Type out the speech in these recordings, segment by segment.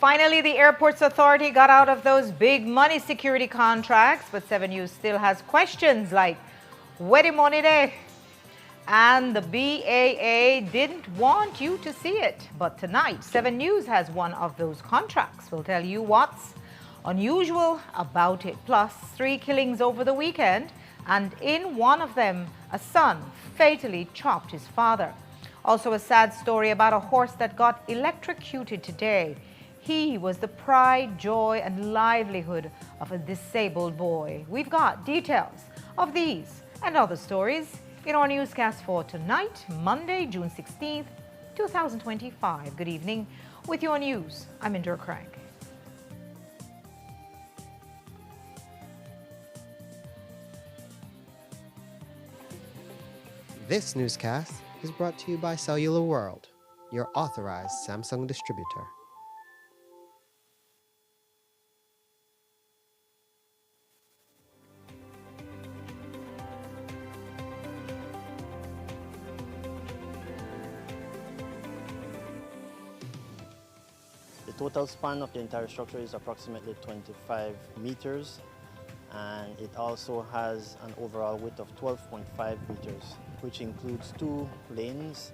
Finally, the Airports Authority got out of those big money security contracts, but 7 News still has questions like, where the money there? And the BAA didn't want you to see it. But tonight, 7 News has one of those contracts. We'll tell you what's unusual about it. Plus, 3 killings over the weekend, and in one of them, a son fatally chopped his father. Also, a sad story about a horse that got electrocuted today. He was the pride, joy, and livelihood of a disabled boy. We've got details of these and other stories in our newscast for tonight, Monday, June 16th, 2025. Good evening. With your news, I'm Indra Craig. This newscast is brought to you by Cellular World, your authorized Samsung distributor. The total span of the entire structure is approximately 25 meters, and it also has an overall width of 12.5 meters, which includes 2 lanes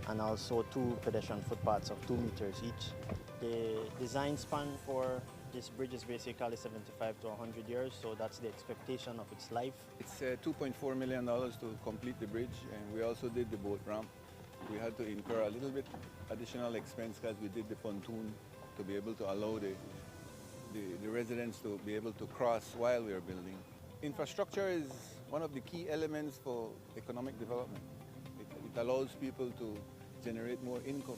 and also 2 pedestrian footpaths of 2 meters each. The design span for this bridge is basically 75 to 100 years, so that's the expectation of its life. It's $2.4 million to complete the bridge, and we also did the boat ramp. We had to incur a little bit additional expense because we did the pontoon to be able to allow the residents to be able to cross while we are building. Infrastructure is one of the key elements for economic development. It allows people to generate more income.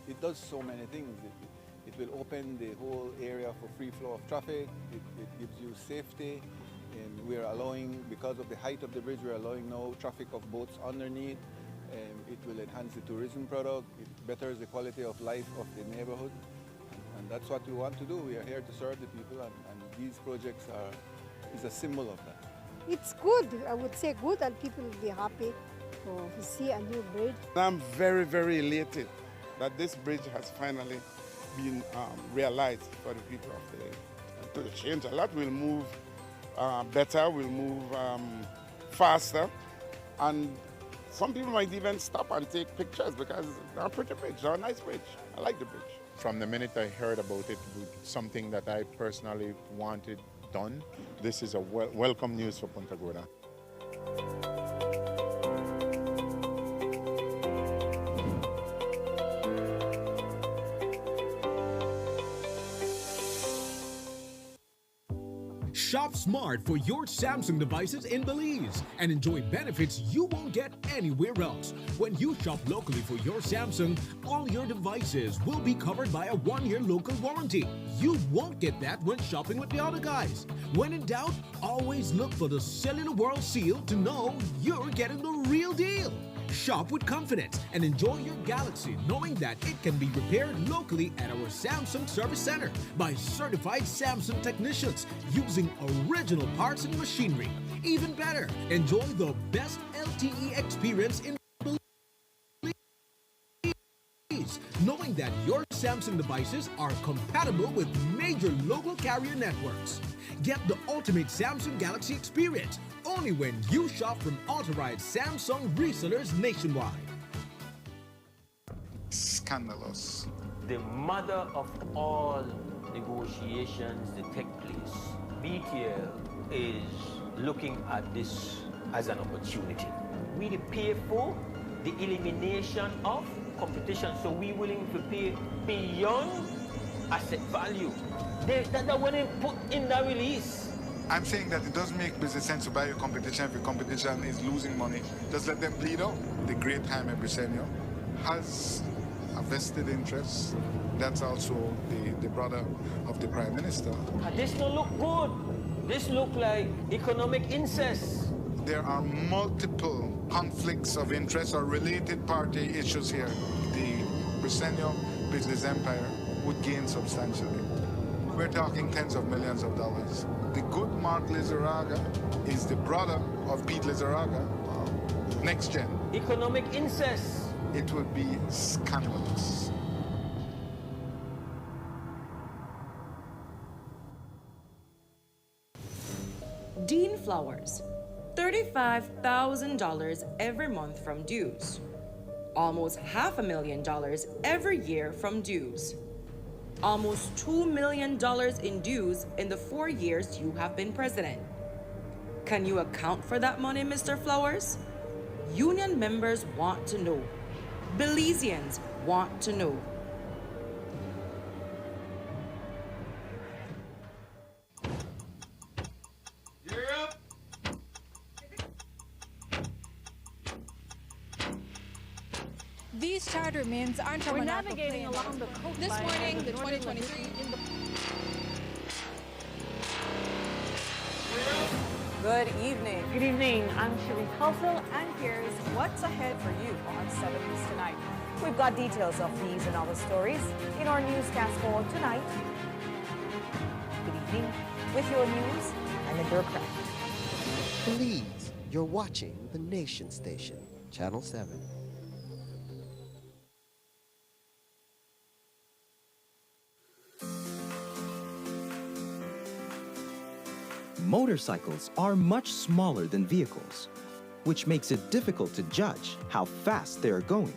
It does so many things. It will open the whole area for free flow of traffic. It gives you safety. And we're allowing, because of the height of the bridge, we're allowing now traffic of boats underneath. It will enhance the tourism product. It betters the quality of life of the neighborhood. And that's what we want to do. We are here to serve the people, and these projects is a symbol of that. It's good, I would say good, and people will be happy to see a new bridge. I'm very, very elated that this bridge has finally been realized for the people of the change. A lot will move better, will move faster, and some people might even stop and take pictures because they're a pretty bridge, they're a nice bridge. I like the bridge. From the minute I heard about it, something that I personally wanted done, this is a welcome news for Punta Gorda. Shop smart for your Samsung devices in Belize and enjoy benefits you won't get anywhere else. When you shop locally for your Samsung, all your devices will be covered by a 1-year local warranty. You won't get that when shopping with the other guys. When in doubt, always look for the Cellular World seal to know you're getting the real deal. Shop with confidence and enjoy your Galaxy knowing that it can be repaired locally at our Samsung Service Center by certified Samsung technicians using original parts and machinery. Even better, enjoy the best LTE experience in Belize, knowing that your Samsung devices are compatible with major local carrier networks. Get the ultimate Samsung Galaxy experience only when you shop from authorized Samsung resellers nationwide. Scandalous. The mother of all negotiations that take place, BTL is looking at this as an opportunity. We pay for the elimination of competition, so we're willing to pay beyond asset value. That when they put in the release. I'm saying that it doesn't make business sense to buy a competition if your competition is losing money. Just let them bleed out. The great Jaime Briceño has a vested interest. That's also the brother of the Prime Minister. This don't look good. This look like economic incest. There are multiple conflicts of interest or related party issues here. The Briceño business empire would gain substantially. We're talking tens of millions of dollars. The good Mark Lizarraga is the brother of Pete Lizarraga, Next Gen. Economic incest. It would be scandalous. Dean Flowers, $35,000 every month from dues. Almost $500,000 every year from dues. Almost $2 million in dues in the 4 years you have been president. Can you account for that money, Mr. Flowers? Union members want to know. Belizeans want to know. These charter mints aren't from We're an navigating along the coastline. This morning, the 2023. Good evening. Good evening. I'm Sharice Wholesale, and here's what's ahead for you on 7 News tonight. We've got details of these and other stories in our newscast for tonight. Good evening. With your news, I'm Indra Craft. Please, you're watching the Nation Station, Channel 7. Motorcycles are much smaller than vehicles, which makes it difficult to judge how fast they are going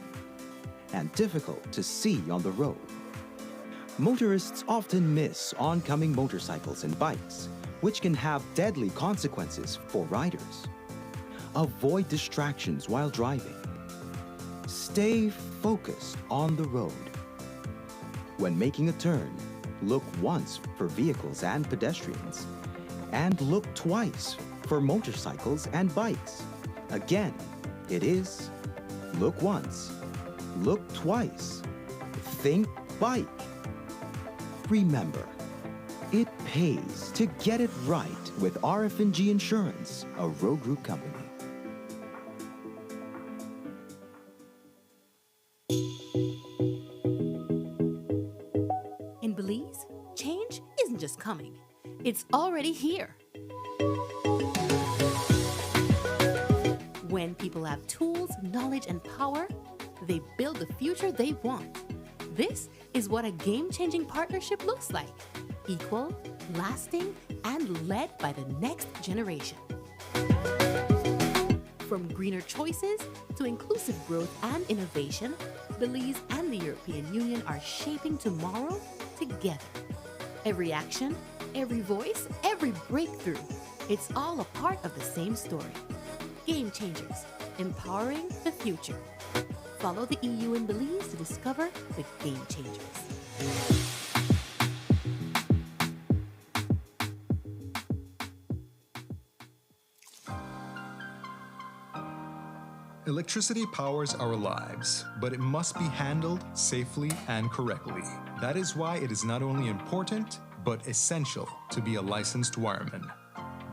and difficult to see on the road. Motorists often miss oncoming motorcycles and bikes, which can have deadly consequences for riders. Avoid distractions while driving. Stay focused on the road. When making a turn, look once for vehicles and pedestrians, and look twice for motorcycles and bikes. Again, it is look once, look twice, think bike. Remember, it pays to get it right with RF&G Insurance, a road group company. In Belize, change isn't just coming. It's already here. When people have tools, knowledge, and power, they build the future they want. This is what a game-changing partnership looks like. Equal, lasting, and led by the next generation. From greener choices to inclusive growth and innovation, Belize and the European Union are shaping tomorrow together. Every action, every voice, every breakthrough, it's all a part of the same story. Game changers, empowering the future. Follow the EU in Belize to discover the game changers. Electricity powers our lives, but it must be handled safely and correctly. That is why it is not only important, but essential to be a licensed wireman.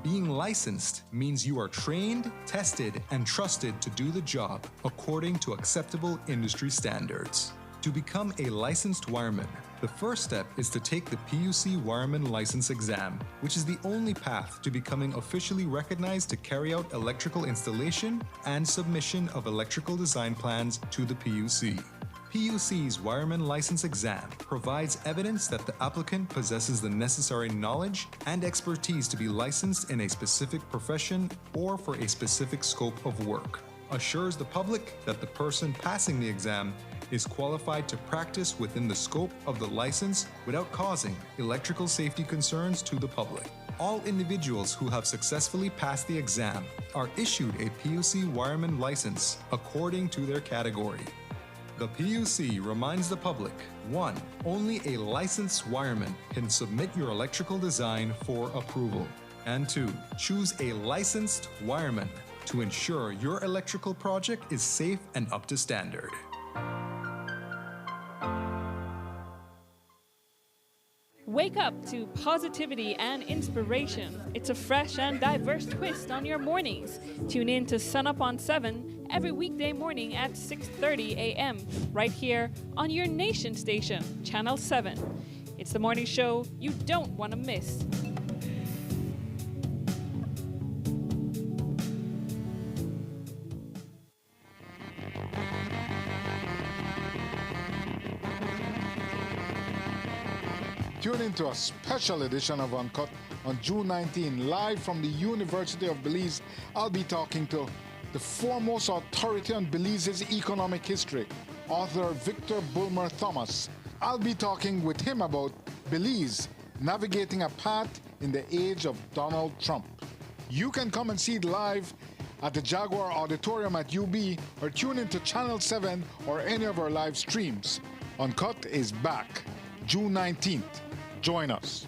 Being licensed means you are trained, tested, and trusted to do the job according to acceptable industry standards. To become a licensed wireman, the first step is to take the PUC Wireman License Exam, which is the only path to becoming officially recognized to carry out electrical installation and submission of electrical design plans to the PUC. PUC's Wireman License Exam provides evidence that the applicant possesses the necessary knowledge and expertise to be licensed in a specific profession or for a specific scope of work, assures the public that the person passing the exam is qualified to practice within the scope of the license without causing electrical safety concerns to the public. All individuals who have successfully passed the exam are issued a PUC Wireman license according to their category. The PUC reminds the public, 1. Only a licensed wireman can submit your electrical design for approval. And 2. Choose a licensed wireman to ensure your electrical project is safe and up to standard. Wake up to positivity and inspiration. It's a fresh and diverse twist on your mornings. Tune in to Sun Up on 7 every weekday morning at 6:30 a.m. right here on your Nation Station, Channel 7. It's the morning show you don't want to miss. Tune into a special edition of Uncut on June 19, live from the University of Belize, I'll be talking to the foremost authority on Belize's economic history, author Victor Bulmer Thomas. I'll be talking with him about Belize, navigating a path in the age of Donald Trump. You can come and see it live at the Jaguar Auditorium at UB or tune into Channel 7 or any of our live streams. Uncut is back, June 19th. Join us.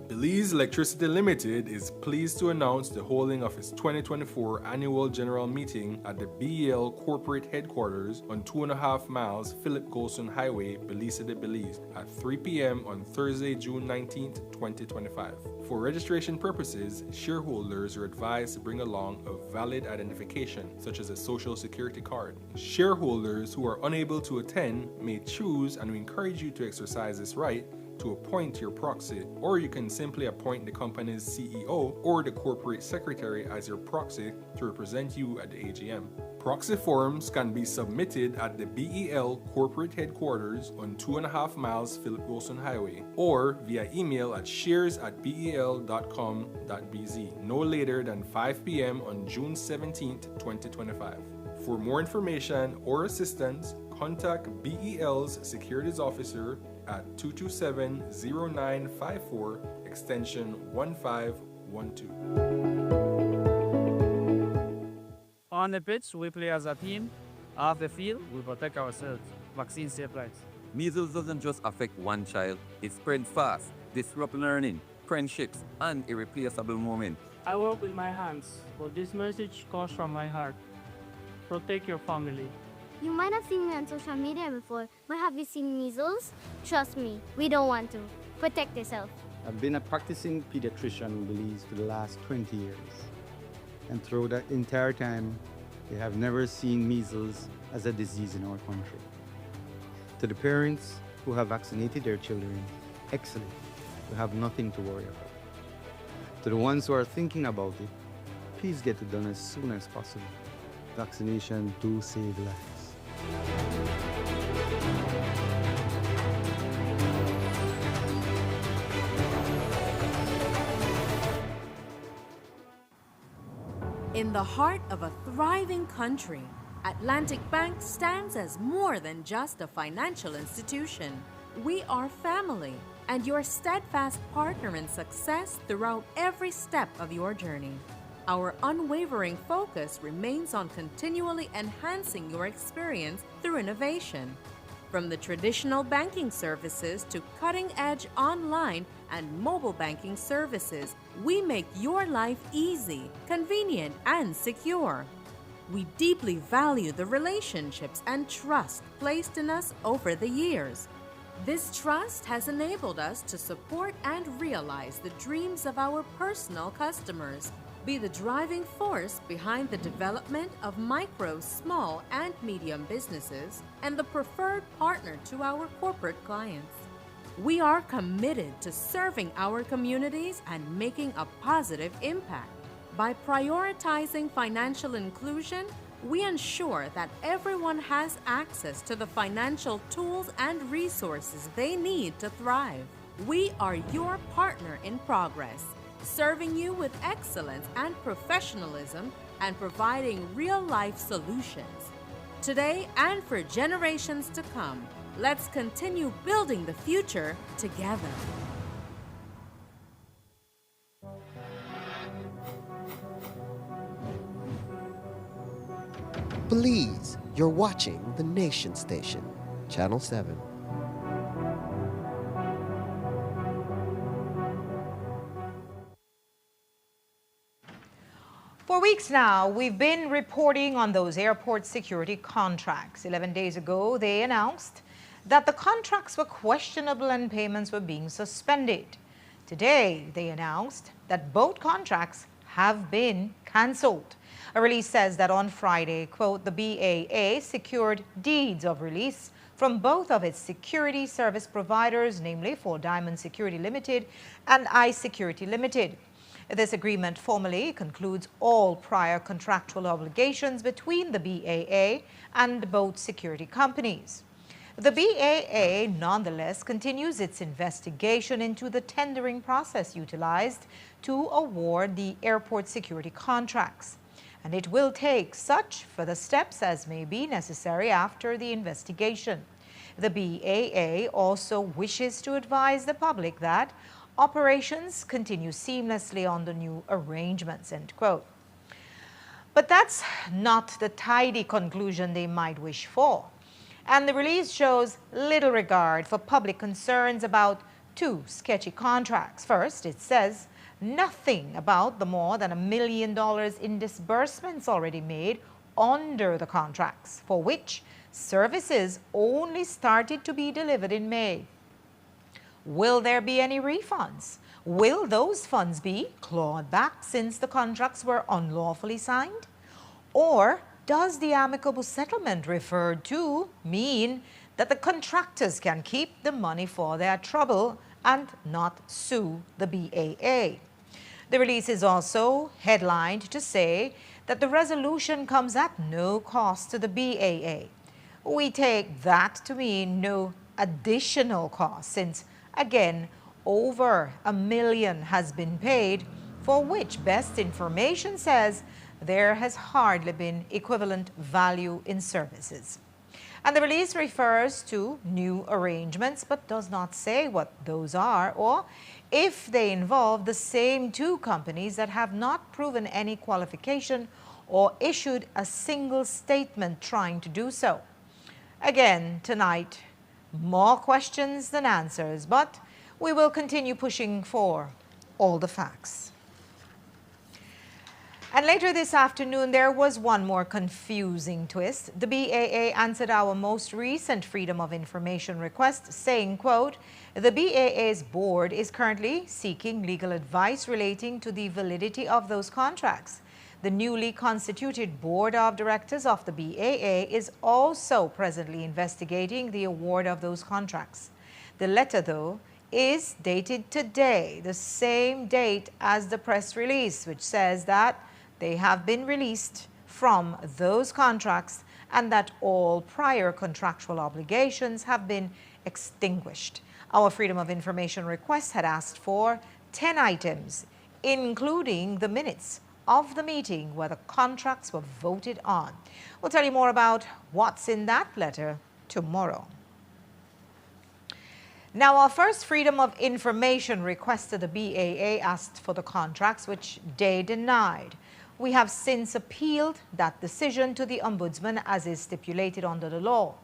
Belize Electricity Limited is pleased to announce the holding of its 2024 annual general meeting at the BEL corporate headquarters on 2.5 miles Philip Golson Highway, Belize de Belize, at 3 p.m. on Thursday, June 19, 2025. For registration purposes, shareholders are advised to bring along a valid identification, such as a social security card. Shareholders who are unable to attend may choose, and we encourage you to exercise this right, to appoint your proxy, or you can simply appoint the company's CEO or the corporate secretary as your proxy to represent you at the AGM. Proxy forms can be submitted at the BEL corporate headquarters on 2.5 miles Philip Wilson Highway or via email at shares@bel.com.bz no later than 5 p.m. on June 17, 2025. For more information or assistance, contact BEL's Securities Officer at 227-0954, extension 1512. On the pitch, we play as a team. Off the field, we protect ourselves. Vaccine save lives. Measles doesn't just affect one child. It spreads fast, disrupt learning, friendships, and irreplaceable moments. I work with my hands, but this message comes from my heart. Protect your family. You might have seen me on social media before, but have you seen measles? Trust me, we don't want to. Protect yourself. I've been a practicing pediatrician in Belize for the last 20 years. And through that entire time, they have never seen measles as a disease in our country. To the parents who have vaccinated their children, excellent. You have nothing to worry about. To the ones who are thinking about it, please get it done as soon as possible. Vaccination do save lives. In the heart of a thriving country, Atlantic Bank stands as more than just a financial institution. We are family and your steadfast partner in success throughout every step of your journey. Our unwavering focus remains on continually enhancing your experience through innovation. From the traditional banking services to cutting-edge online and mobile banking services, we make your life easy, convenient, and secure. We deeply value the relationships and trust placed in us over the years. This trust has enabled us to support and realize the dreams of our personal customers, be the driving force behind the development of micro, small, and medium businesses, and the preferred partner to our corporate clients. We are committed to serving our communities and making a positive impact. By prioritizing financial inclusion, we ensure that everyone has access to the financial tools and resources they need to thrive. We are your partner in progress, serving you with excellence and professionalism and providing real-life solutions. Today and for generations to come, let's continue building the future together. Belize, you're watching the Nation Station, Channel 7. For weeks now, we've been reporting on those airport security contracts. 11 days ago, they announced that the contracts were questionable and payments were being suspended. Today, they announced that both contracts have been cancelled. A release says that on Friday, quote, the BAA secured deeds of release from both of its security service providers, namely for Diamond Security Limited and iSecurity Limited. This agreement formally concludes all prior contractual obligations between the BAA and both security companies. The BAA nonetheless continues its investigation into the tendering process utilized to award the airport security contracts, and it will take such further steps as may be necessary after the investigation. The BAA also wishes to advise the public that operations continue seamlessly on the new arrangements, end quote. But that's not the tidy conclusion they might wish for. And the release shows little regard for public concerns about two sketchy contracts. First, it says nothing about the more than $1 million in disbursements already made under the contracts, for which services only started to be delivered in May. Will there be any refunds? Will those funds be clawed back since the contracts were unlawfully signed? Or does the amicable settlement referred to mean that the contractors can keep the money for their trouble and not sue the BAA? The release is also headlined to say that the resolution comes at no cost to the BAA. We take that to mean no additional cost, since, again, over $1 million has been paid, for which best information says there has hardly been equivalent value in services. And the release refers to new arrangements but does not say what those are or if they involve the same two companies that have not proven any qualification or issued a single statement trying to do so. Again, tonight, more questions than answers, but we will continue pushing for all the facts. And later this afternoon, there was one more confusing twist. The BAA answered our most recent Freedom of Information request, saying, quote, the BAA's board is currently seeking legal advice relating to the validity of those contracts. The newly constituted board of directors of the BAA is also presently investigating the award of those contracts. The letter, though, is dated today, the same date as the press release, which says that they have been released from those contracts and that all prior contractual obligations have been extinguished. Our Freedom of Information request had asked for 10 items, including the minutes of the meeting where the contracts were voted on. We'll tell you more about what's in that letter tomorrow. Now, our first Freedom of Information request to the BAA asked for the contracts, which they denied. We have since appealed that decision to the Ombudsman as is stipulated under the law.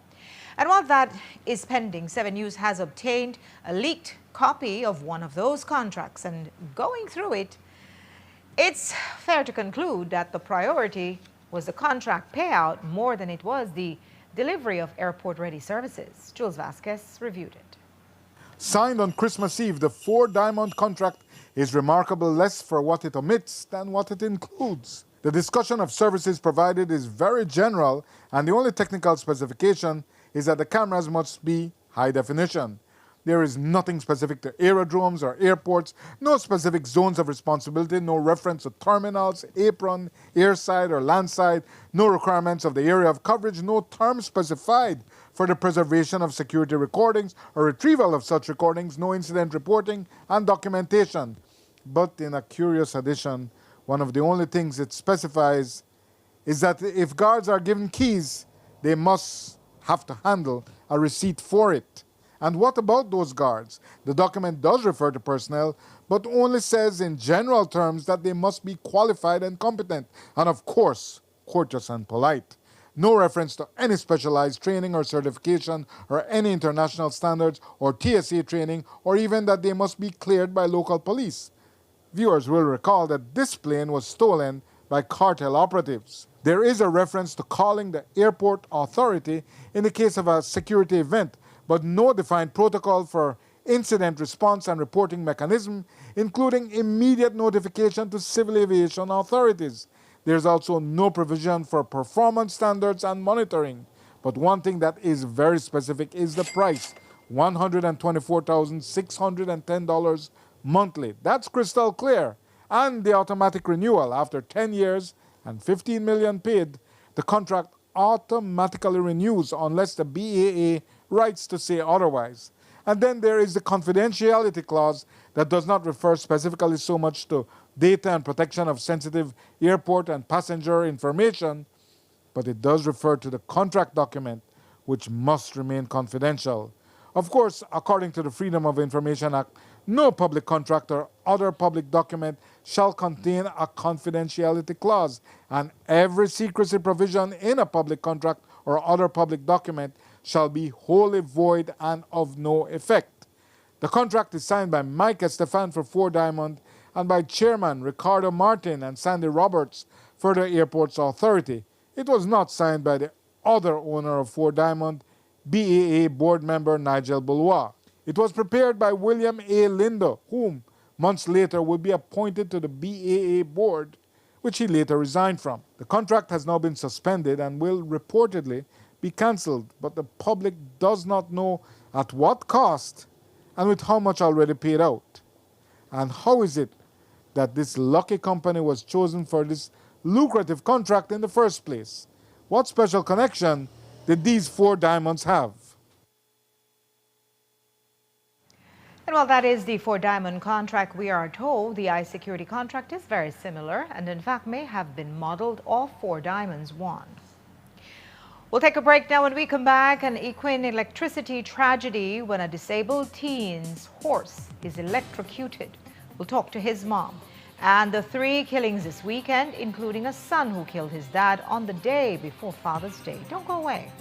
And while that is pending, 7 News has obtained a leaked copy of one of those contracts, and going through it, it's fair to conclude that the priority was the contract payout more than it was the delivery of airport-ready services. Jules Vasquez reviewed it. Signed on Christmas Eve, the 4-diamond contract is remarkable less for what it omits than what it includes. The discussion of services provided is very general, and the only technical specification is that the cameras must be high definition. There is nothing specific to aerodromes or airports, no specific zones of responsibility, no reference to terminals, apron, airside or landside, no requirements of the area of coverage, no term specified for the preservation of security recordings or retrieval of such recordings, no incident reporting and documentation. But in a curious addition, one of the only things it specifies is that if guards are given keys, they must have to handle a receipt for it. And what about those guards? The document does refer to personnel, but only says in general terms that they must be qualified and competent, and of course, courteous and polite. No reference to any specialized training or certification or any international standards or TSA training, or even that they must be cleared by local police. Viewers will recall that this plane was stolen by cartel operatives. There is a reference to calling the airport authority in the case of a security event, but no defined protocol for incident response and reporting mechanism, including immediate notification to civil aviation authorities. There's also no provision for performance standards and monitoring. But one thing that is very specific is the price, $124,610 monthly. That's crystal clear. and the automatic renewal after 10 years and 15 million paid, the contract automatically renews unless the BAA writes to say otherwise. And then there is the confidentiality clause that does not refer specifically so much to data and protection of sensitive airport and passenger information, but it does refer to the contract document, which must remain confidential. Of course, according to the Freedom of Information Act, no public contract or other public document shall contain a confidentiality clause, and every secrecy provision in a public contract or other public document shall be wholly void and of no effect. The contract is signed by Mike Estefan for 4 Diamond and by Chairman Ricardo Martin and Sandy Roberts for the Airports Authority. It was not signed by the other owner of 4 Diamond, BAA board member Nigel Boulois. It was prepared by William A. Lindo, whom months later would be appointed to the BAA board, which he later resigned from. The contract has now been suspended and will reportedly be cancelled, but the public does not know at what cost and with how much already paid out. And how is it that this lucky company was chosen for this lucrative contract in the first place? What special connection did these 4 diamonds have? And while that is the 4 Diamond contract, we are told the I-Security contract is very similar and in fact may have been modeled off 4 Diamonds won. We'll take a break now. When we come back, an Equine electricity tragedy when a disabled teen's horse is electrocuted. We'll talk to his mom. And the 3 killings this weekend, including a son who killed his dad on the day before Father's Day. Don't go away.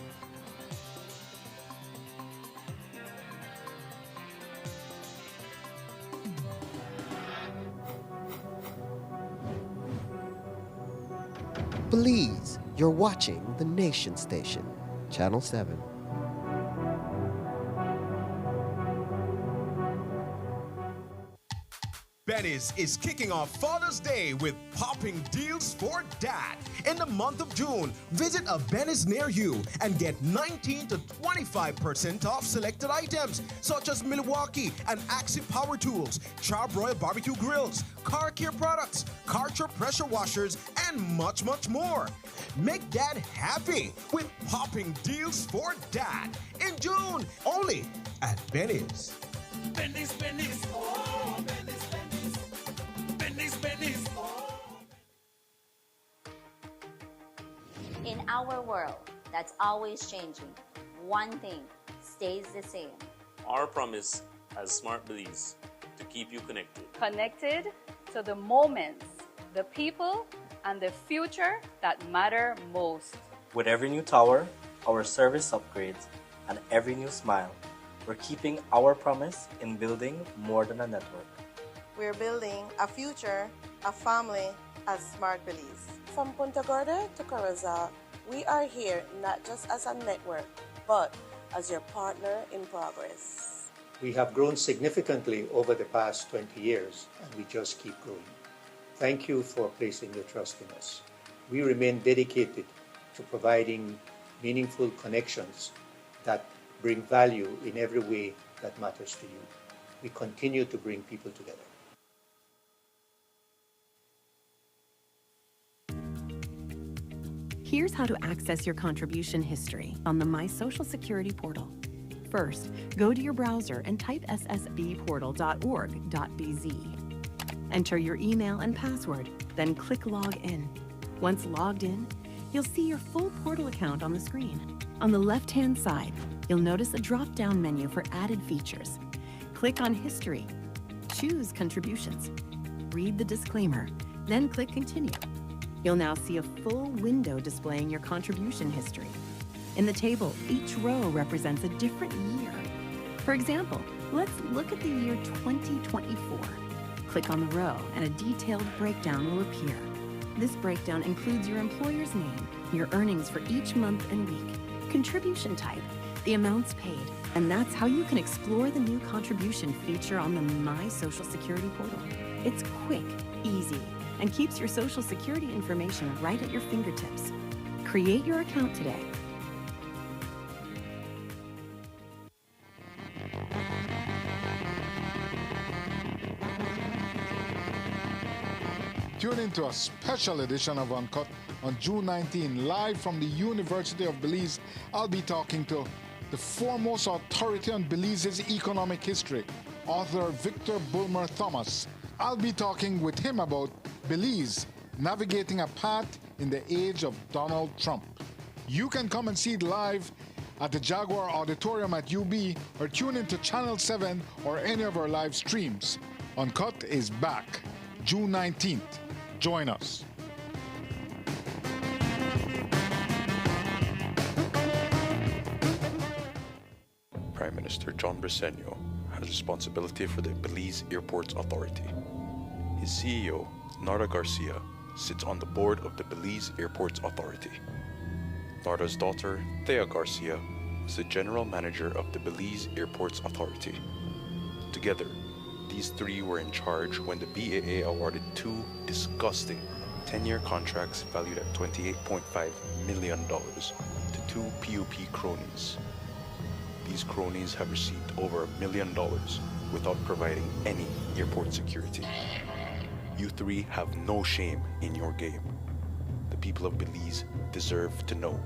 Belize, you're watching the Nation Station, Channel 7. Benny's is kicking off Father's Day with popping deals for dad. In the month of June, visit a Benny's near you and get 19 to 25% off selected items such as Milwaukee and Axie power tools, Charbroil barbecue grills, car care products, Karcher pressure washers, and much, much more. Make dad happy with popping deals for dad in June, only at Benny's. Benny's, Benny's, oh, Benny's, Benny's, Benny's, Benny's, oh. In our world that's always changing, one thing stays the same. Our promise as Smart Belize to keep you connected. Connected to the moments, the people, and the future that matter most. With every new tower, our service upgrades, and every new smile, we're keeping our promise in building more than a network. We're building a future, a family as Smart Belize. From Punta Gorda to Corozal, we are here not just as a network, but as your partner in progress. We have grown significantly over the past 20 years, and we just keep growing. Thank you for placing your trust in us. We remain dedicated to providing meaningful connections that bring value in every way that matters to you. We continue to bring people together. Here's how to access your contribution history on the My Social Security portal. First, go to your browser and type ssbportal.org.bz. Enter your email and password, then click Log In. Once logged in, you'll see your full portal account on the screen. On the left-hand side, you'll notice a drop-down menu for added features. Click on History. Choose Contributions. Read the disclaimer, then click Continue. You'll now see a full window displaying your contribution history. In the table, each row represents a different year. For example, let's look at the year 2024. Click on the row and a detailed breakdown will appear. This breakdown includes your employer's name, your earnings for each month and week, contribution type, the amounts paid, and that's how you can explore the new contribution feature on the My Social Security portal. It's quick, easy, and keeps your Social Security information right at your fingertips. Create your account today. Tune into a special edition of Uncut on June 19, live from the University of Belize. I'll be talking to the foremost authority on Belize's economic history, author Victor Bulmer Thomas. I'll be talking with him about Belize, navigating a path in the age of Donald Trump. You can come and see it live at the Jaguar Auditorium at UB or tune into Channel 7 or any of our live streams. Uncut is back June 19th. Join us. Prime Minister John Briceño has responsibility for the Belize Airports Authority. His CEO, Narda Garcia, sits on the board of the Belize Airports Authority. Narda's daughter, Thea Garcia, is the general manager of the Belize Airports Authority. Together, these three were in charge when the BAA awarded two disgusting 10-year contracts valued at $28.5 million to two PUP cronies. These cronies have received over $1 million without providing any airport security. You three have no shame in your game. The people of Belize deserve to know.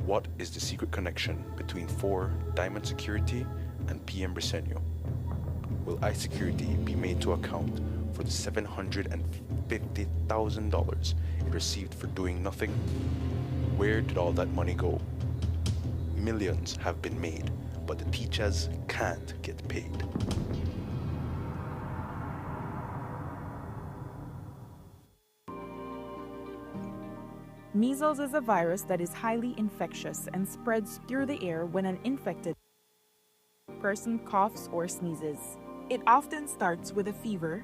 What is the secret connection between 4 Diamond Security and PM Briceño? Will iSecurity be made to account for the $750,000 it received for doing nothing? Where did all that money go? Millions have been made, but the teachers can't get paid. Measles is a virus that is highly infectious and spreads through the air when an infected person coughs or sneezes. It often starts with a fever,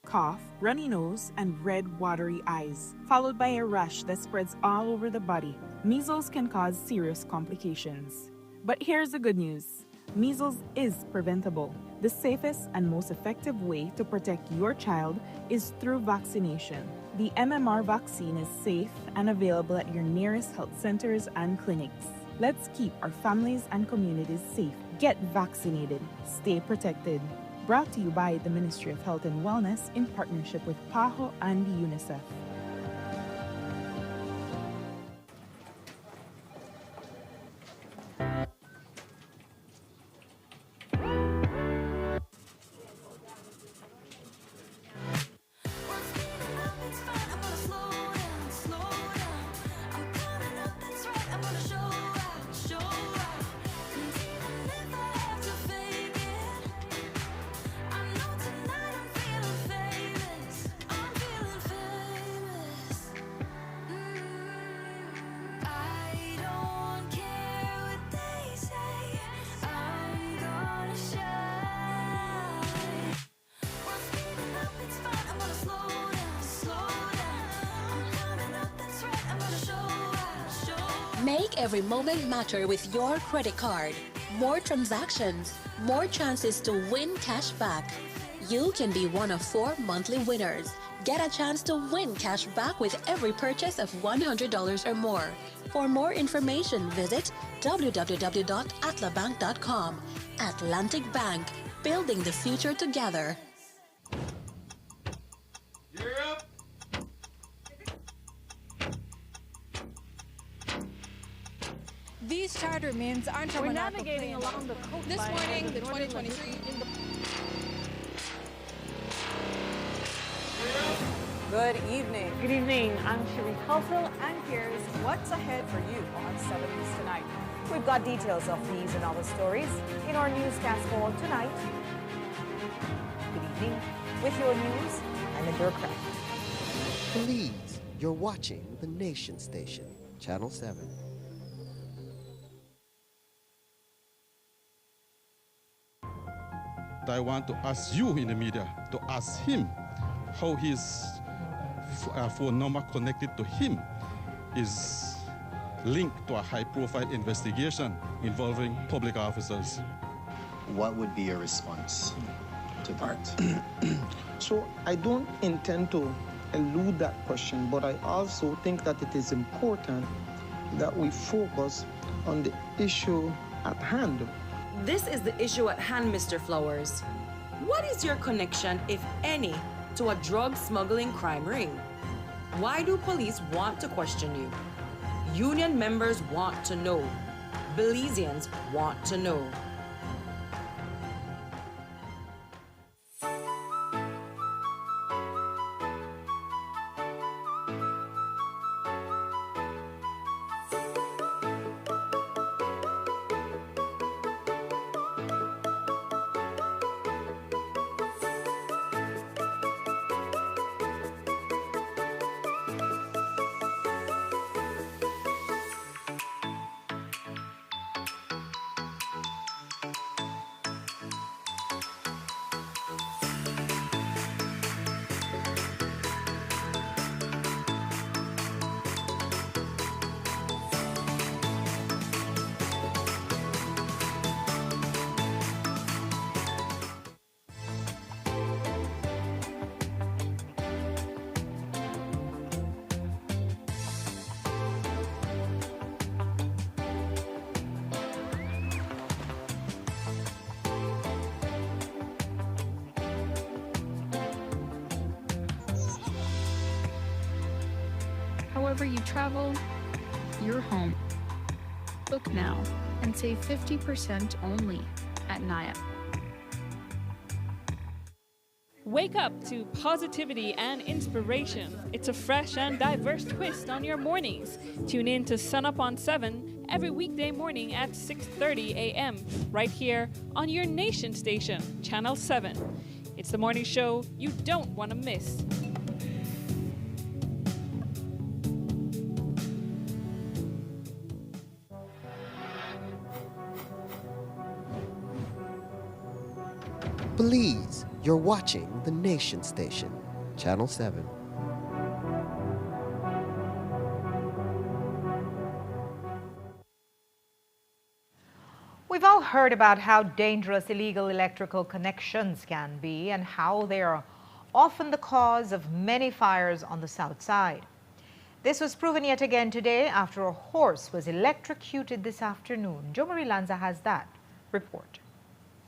cough, runny nose, and red, watery eyes, followed by a rash that spreads all over the body. Measles can cause serious complications. But here's the good news. Measles is preventable. The safest and most effective way to protect your child is through vaccination. The MMR vaccine is safe and available at your nearest health centers and clinics. Let's keep our families and communities safe. Get vaccinated. Stay protected. Brought to you by the Ministry of Health and Wellness in partnership with PAHO and UNICEF. Make every moment matter with your credit card. More transactions, more chances to win cash back. You can be one of 4 monthly winners. Get a chance to win cash back with every purchase of $100 or more. For more information, visit www.atlabank.com. Atlantic Bank, building the future together. These charter means aren't We're navigating along the coastline. This morning, the 2023 Good evening. Good evening. I'm Cherie Wholesale, and here's what's ahead for you on 7 News Tonight. We've got details of these and other stories in our newscast for tonight. Good evening. With your news, I'm Adura Craft. Please, you're watching the Nation Station, Channel 7. I want to ask you in the media to ask him how his phone number connected to him is linked to a high-profile investigation involving public officers. What would be your response to that? So I don't intend to elude that question, but I also think that it is important that we focus on the issue at hand. This is the issue at hand, Mr. Flowers. What is your connection, if any, to a drug smuggling crime ring? Why do police want to question you? Union members want to know. Belizeans want to know. However you travel, you're home. Book now and save 50% only at Naya. Wake up to positivity and inspiration. It's a fresh and diverse twist on your mornings. Tune in to Sun Up on 7 every weekday morning at 6:30 a.m. right here on your nation station, Channel 7. It's the morning show you don't want to miss. Belize, you're watching the Nation Station, Channel 7. We've all heard about how dangerous illegal electrical connections can be and how they are often the cause of many fires on the south side. This was proven yet again today after a horse was electrocuted this afternoon. Jo Marie Lanza has that report.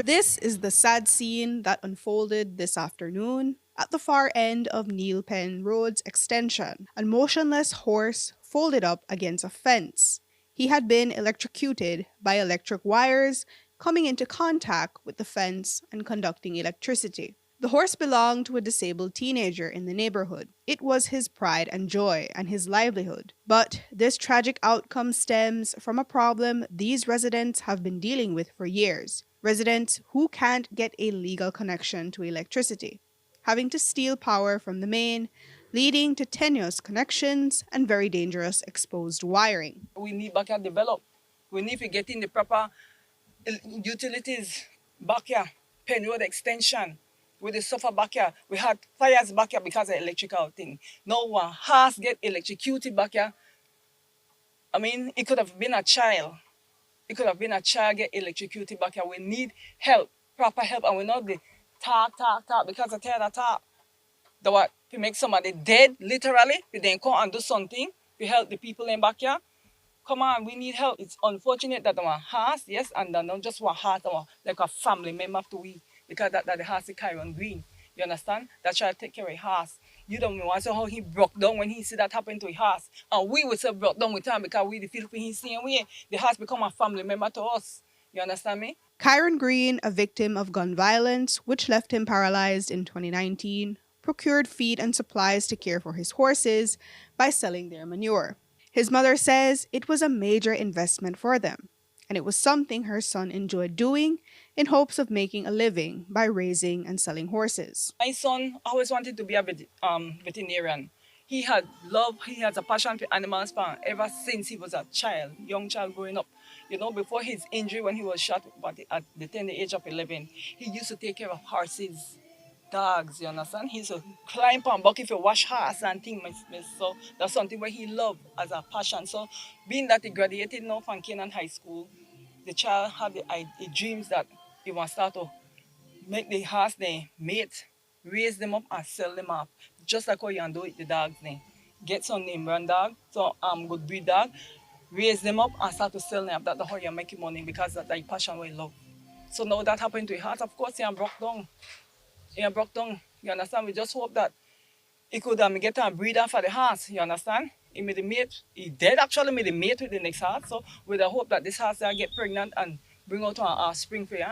This is the sad scene that unfolded this afternoon at the far end of Neil Penn Road's extension. A motionless horse folded up against a fence. He had been electrocuted by electric wires coming into contact with the fence and conducting electricity. The horse belonged to a disabled teenager in the neighborhood. It was his pride and joy and his livelihood. But this tragic outcome stems from a problem these residents have been dealing with for years. Residents who can't get a legal connection to electricity, having to steal power from the main, leading to tenuous connections and very dangerous exposed wiring. We need back and develop. We need to get in the proper utilities back here, Penn Road extension. With the suffer back here, we had fires back here because of electrical thing. No one has get electrocuted back here. I mean, it could have been a child. It could have been a child get electrocuted back here. We need help, proper help, and we not the talk, because I tell that talk. The what? To make somebody dead, literally, we then come and do something to help the people in back here. Come on, we need help. It's unfortunate that our house, yes, and not just one heart, like a family member to we, because that the house is Kyron Green. You understand? That's try to take care of his house. You don't know how he broke down when he see that happen to his house. And we would say broke down with time because we the Philippines same way. The house become a family member to us. You understand me? Kyron Green, a victim of gun violence, which left him paralyzed in 2019, procured feed and supplies to care for his horses by selling their manure. His mother says it was a major investment for them, and it was something her son enjoyed doing in hopes of making a living by raising and selling horses. My son always wanted to be a veterinarian. He had love, he has a passion for animals ever since he was a child, young child growing up. You know, before his injury when he was shot at the tender age of 11, he used to take care of horses, dogs, you understand? He used to climb on bucket for wash horse and things. So that's something where he loved as a passion. So being that he graduated now from Canaan High School, the child had the dreams that he wants to start to make the horse their mate, raise them up and sell them up. Just like how you can do with the dogs. Get some name brand dog, so good breed dog, raise them up and start to sell them. That's how you're making money because that's the passion we love. So now that happened to his heart, of course, he broke down. He broke down You understand? We just hope that he could get a breeder for the horse. You understand? He made a mate. He did actually made a mate with the next horse. So with the hope that this horse will get pregnant and bring out our spring for you.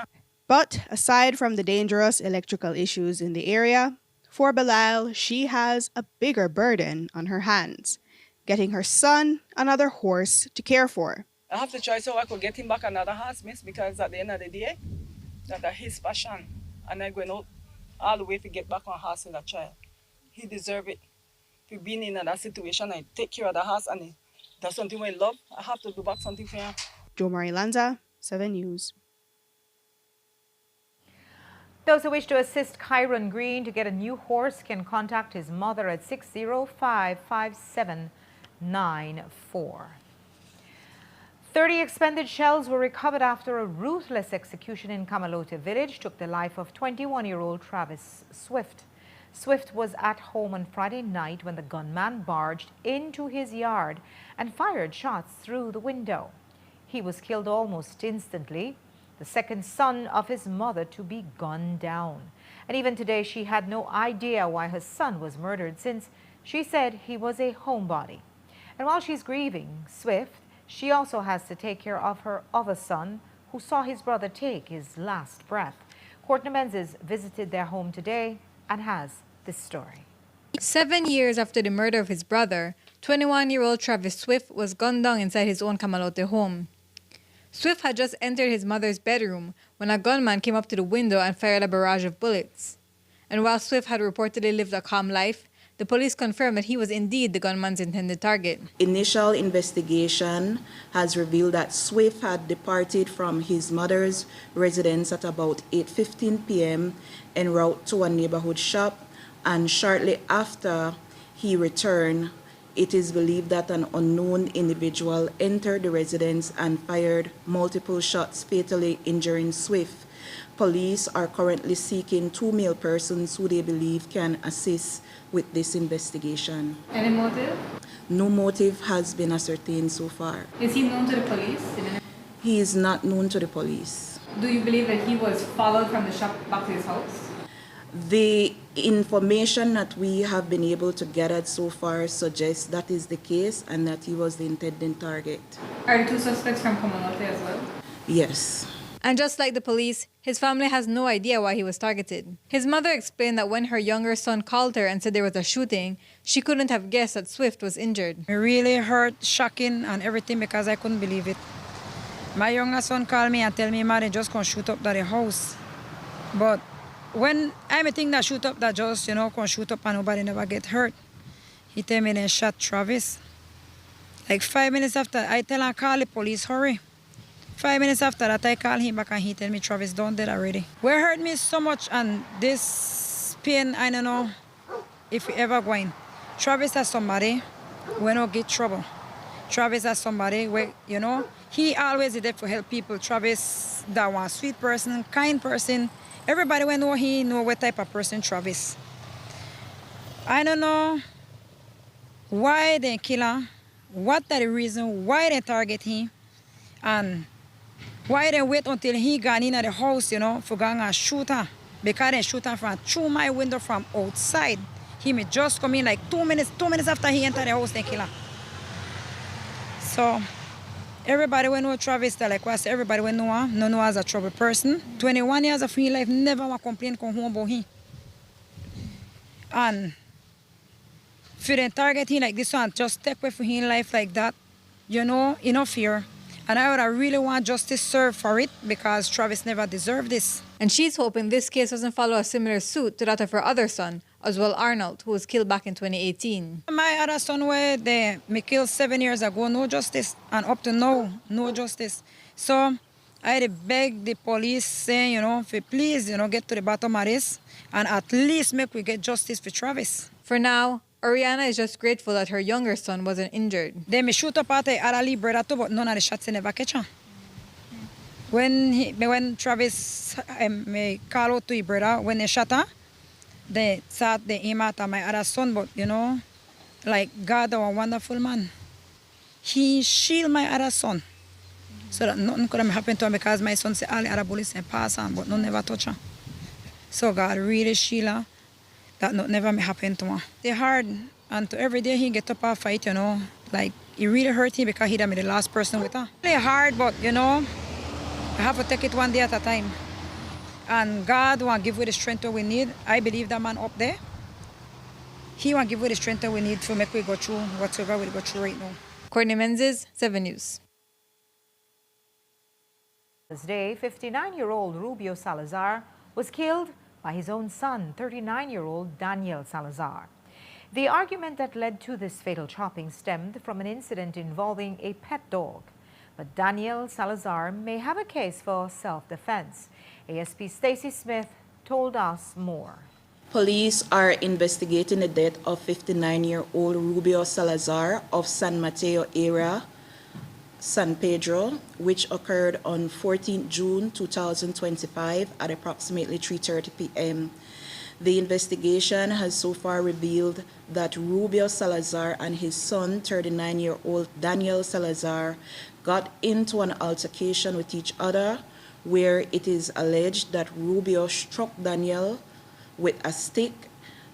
But aside from the dangerous electrical issues in the area, for Bilal, she has a bigger burden on her hands, getting her son another horse to care for. I have to try so I could get him back another horse, miss, because at the end of the day, that's his passion. And I'm going out all the way to get back on horse with that child. He deserves it. To be in that situation, I take care of the horse and that's something I love. I have to do back something for him. Jo Marie Lanza, 7 News. Those who wish to assist Kyron Green to get a new horse can contact his mother at 605-5794. 30 expended shells were recovered after a ruthless execution in Camalote village took the life of 21-year-old Travis Swift. Swift was at home on Friday night when the gunman barged into his yard and fired shots through the window. He was killed almost instantly, the second son of his mother to be gunned down. And even today, she had no idea why her son was murdered, since she said he was a homebody. And while she's grieving Swift, she also has to take care of her other son, who saw his brother take his last breath. Courtney Menzies visited their home today and has this story. 7 years after the murder of his brother, 21-year-old Travis Swift was gunned down inside his own Camalote home. Swift had just entered his mother's bedroom when a gunman came up to the window and fired a barrage of bullets. And while Swift had reportedly lived a calm life, the police confirmed that he was indeed the gunman's intended target. Initial investigation has revealed that Swift had departed from his mother's residence at about 8:15 p.m. en route to a neighborhood shop, and shortly after he returned, it is believed that an unknown individual entered the residence and fired multiple shots, fatally injuring Swift. Police are currently seeking 2 male persons who they believe can assist with this investigation. Any motive? No motive has been ascertained so far. Is he known to the police? He is not known to the police. Do you believe that he was followed from the shop back to his house? The information that we have been able to gather so far suggests that is the case and that he was the intended target. Are the two suspects from Camalote as well? Yes. And just like the police, his family has no idea why he was targeted. His mother explained that when her younger son called her and said there was a shooting, she couldn't have guessed that Swift was injured. It really hurt, shocking and everything because I couldn't believe it. My younger son called me and told me, "Ma, they just gonna shoot up the house." But when I think that shoot up that just, gonna shoot up and nobody never get hurt, he tell me they shot Travis. Like 5 minutes after, I tell him, call the police, hurry. 5 minutes after that, I call him back and he tell me Travis done dead already. What hurt me so much and this pain, I don't know if we ever going. Travis has somebody when no get trouble. Travis has somebody where, he always is there to help people. Travis, that one sweet person, kind person. Everybody will know he know what type of person Travis. I don't know why they kill him, what the reason, why they target him, and why they wait until he gone in at the house, for going and shoot her. Because they shoot her from through my window from outside. He may just come in like 2 minutes after he entered the house, they kill her. So, everybody will know Travis, like I said, everybody will know him, know as a troubled person. 21 years of his life, never want to complain come home about him. And for the target him like this one, just take away from his life like that, enough fear. And I would really want justice served for it because Travis never deserved this. And she's hoping this case doesn't follow a similar suit to that of her other son, Oswald Arnold, who was killed back in 2018. My other son, they killed 7 years ago, no justice. And up to now, no justice. So I had to beg the police, saying, please, get to the bottom of this and at least make we get justice for Travis. For now, Oriana is just grateful that her younger son wasn't injured. They may shoot up at the other brother too, but none of the shots never catch him. When Travis called out to his brother, when they shot her, they thought they aim at my other son, but like God, a wonderful man. He shielded my other son so that nothing could have happened to him because my son said all the other bullets and pass on, but none never touch him. So God really shielded her. that not never happen to me. They're hard, and to every day he get up a fight, you know, like it really hurt him because he done be the last person with her. Really hard, but you know, I have to take it one day at a time. And God want give we the strength that we need. I believe that man up there, he want give we the strength that we need to make we go through whatever we go through right now. Courtney Menzies, 7 News. This day, 59-year-old Rubio Salazar was killed by his own son, 39-year-old Daniel Salazar. The argument that led to this fatal chopping stemmed from an incident involving a pet dog. But Daniel Salazar may have a case for self-defense. ASP Stacy Smith told us more. Police are investigating the death of 59-year-old Rubio Salazar of San Mateo area, San Pedro, which occurred on 14 June 2025 at approximately 3:30 p.m. The investigation has so far revealed that Rubio Salazar and his son, 39-year-old Daniel Salazar, got into an altercation with each other, where it is alleged that Rubio struck Daniel with a stick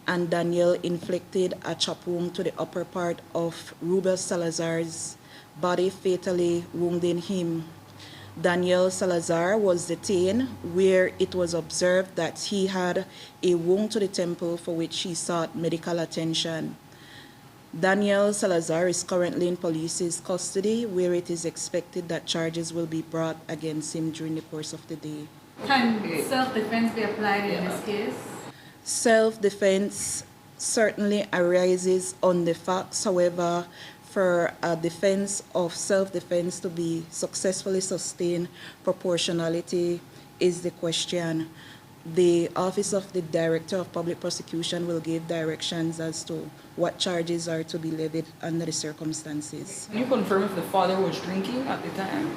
and Daniel inflicted a chop wound to the upper part of Rubio Salazar's body, fatally wounding him. Daniel Salazar was detained, where it was observed that he had a wound to the temple for which he sought medical attention. Daniel Salazar is currently in police's custody, where it is expected that charges will be brought against him during the course of the day. Can self-defense be applied in this case? Self-defense certainly arises on the facts. However, for a defense of self-defense to be successfully sustained, proportionality is the question. The Office of the Director of Public Prosecution will give directions as to what charges are to be levied under the circumstances. Can you confirm if the father was drinking at the time?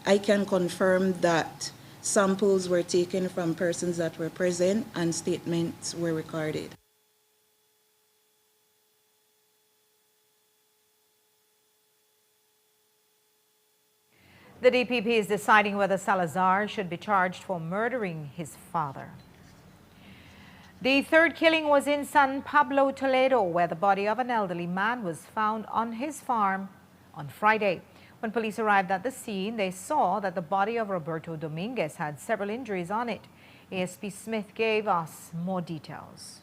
I can confirm that samples were taken from persons that were present and statements were recorded. The DPP is deciding whether Salazar should be charged for murdering his father. The third killing was in San Pablo, Toledo, where the body of an elderly man was found on his farm on Friday. When police arrived at the scene, they saw that the body of Roberto Dominguez had several injuries on it. ASP Smith gave us more details.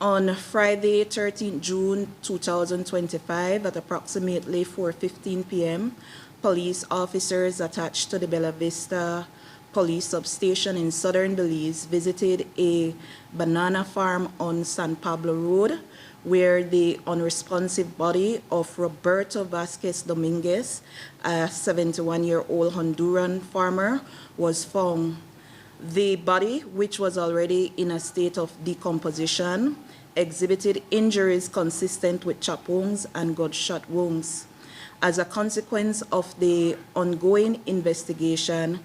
On Friday, 13 June 2025, at approximately 4:15 p.m., police officers attached to the Bella Vista Police Substation in southern Belize visited a banana farm on San Pablo Road, where the unresponsive body of Roberto Vasquez Dominguez, a 71-year-old Honduran farmer, was found. The body, which was already in a state of decomposition, exhibited injuries consistent with chop wounds and gunshot wounds. As a consequence of the ongoing investigation,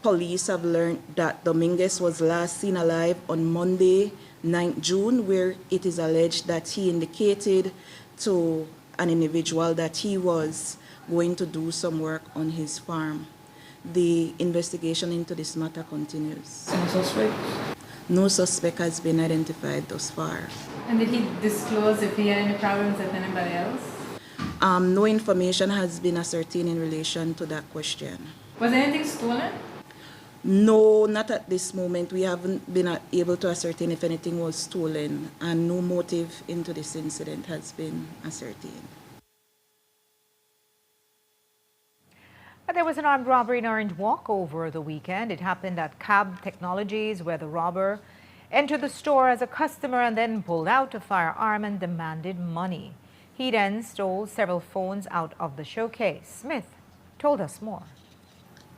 police have learned that Dominguez was last seen alive on Monday, 9 June, where it is alleged that he indicated to an individual that he was going to do some work on his farm. The investigation into this matter continues. Any suspect? No suspect has been identified thus far. And did he disclose if he had any problems with anybody else? No information has been ascertained in relation to that question. Was anything stolen? No, not at this moment. We haven't been able to ascertain if anything was stolen, and no motive into this incident has been ascertained. There was an armed robbery in Orange Walk over the weekend. It happened at Cab Technologies, where the robber entered the store as a customer and then pulled out a firearm and demanded money. He then stole several phones out of the showcase. Smith told us more.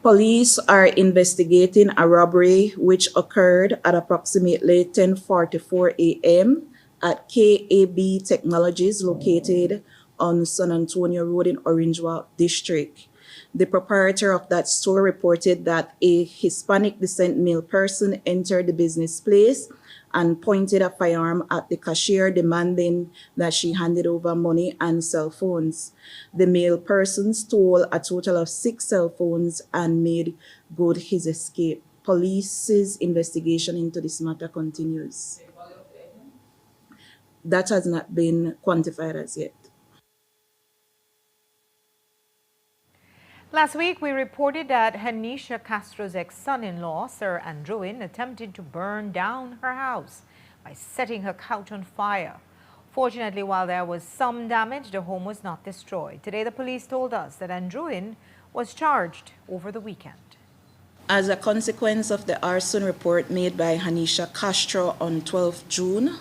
Police are investigating a robbery which occurred at approximately 10:44 a.m. at KAB Technologies, located on San Antonio Road in Orange Walk District. The proprietor of that store reported that a Hispanic descent male person entered the business place and pointed a firearm at the cashier, demanding that she handed over money and cell phones. The male person stole a total of 6 cell phones and made good his escape. Police's investigation into this matter continues. That has not been quantified as yet. Last week, we reported that Hanisha Castro's ex-son-in-law, Sir Andrewin, attempted to burn down her house by setting her couch on fire. Fortunately, while there was some damage, the home was not destroyed. Today, the police told us that Andrewin was charged over the weekend. As a consequence of the arson report made by Hanisha Castro on 12th June,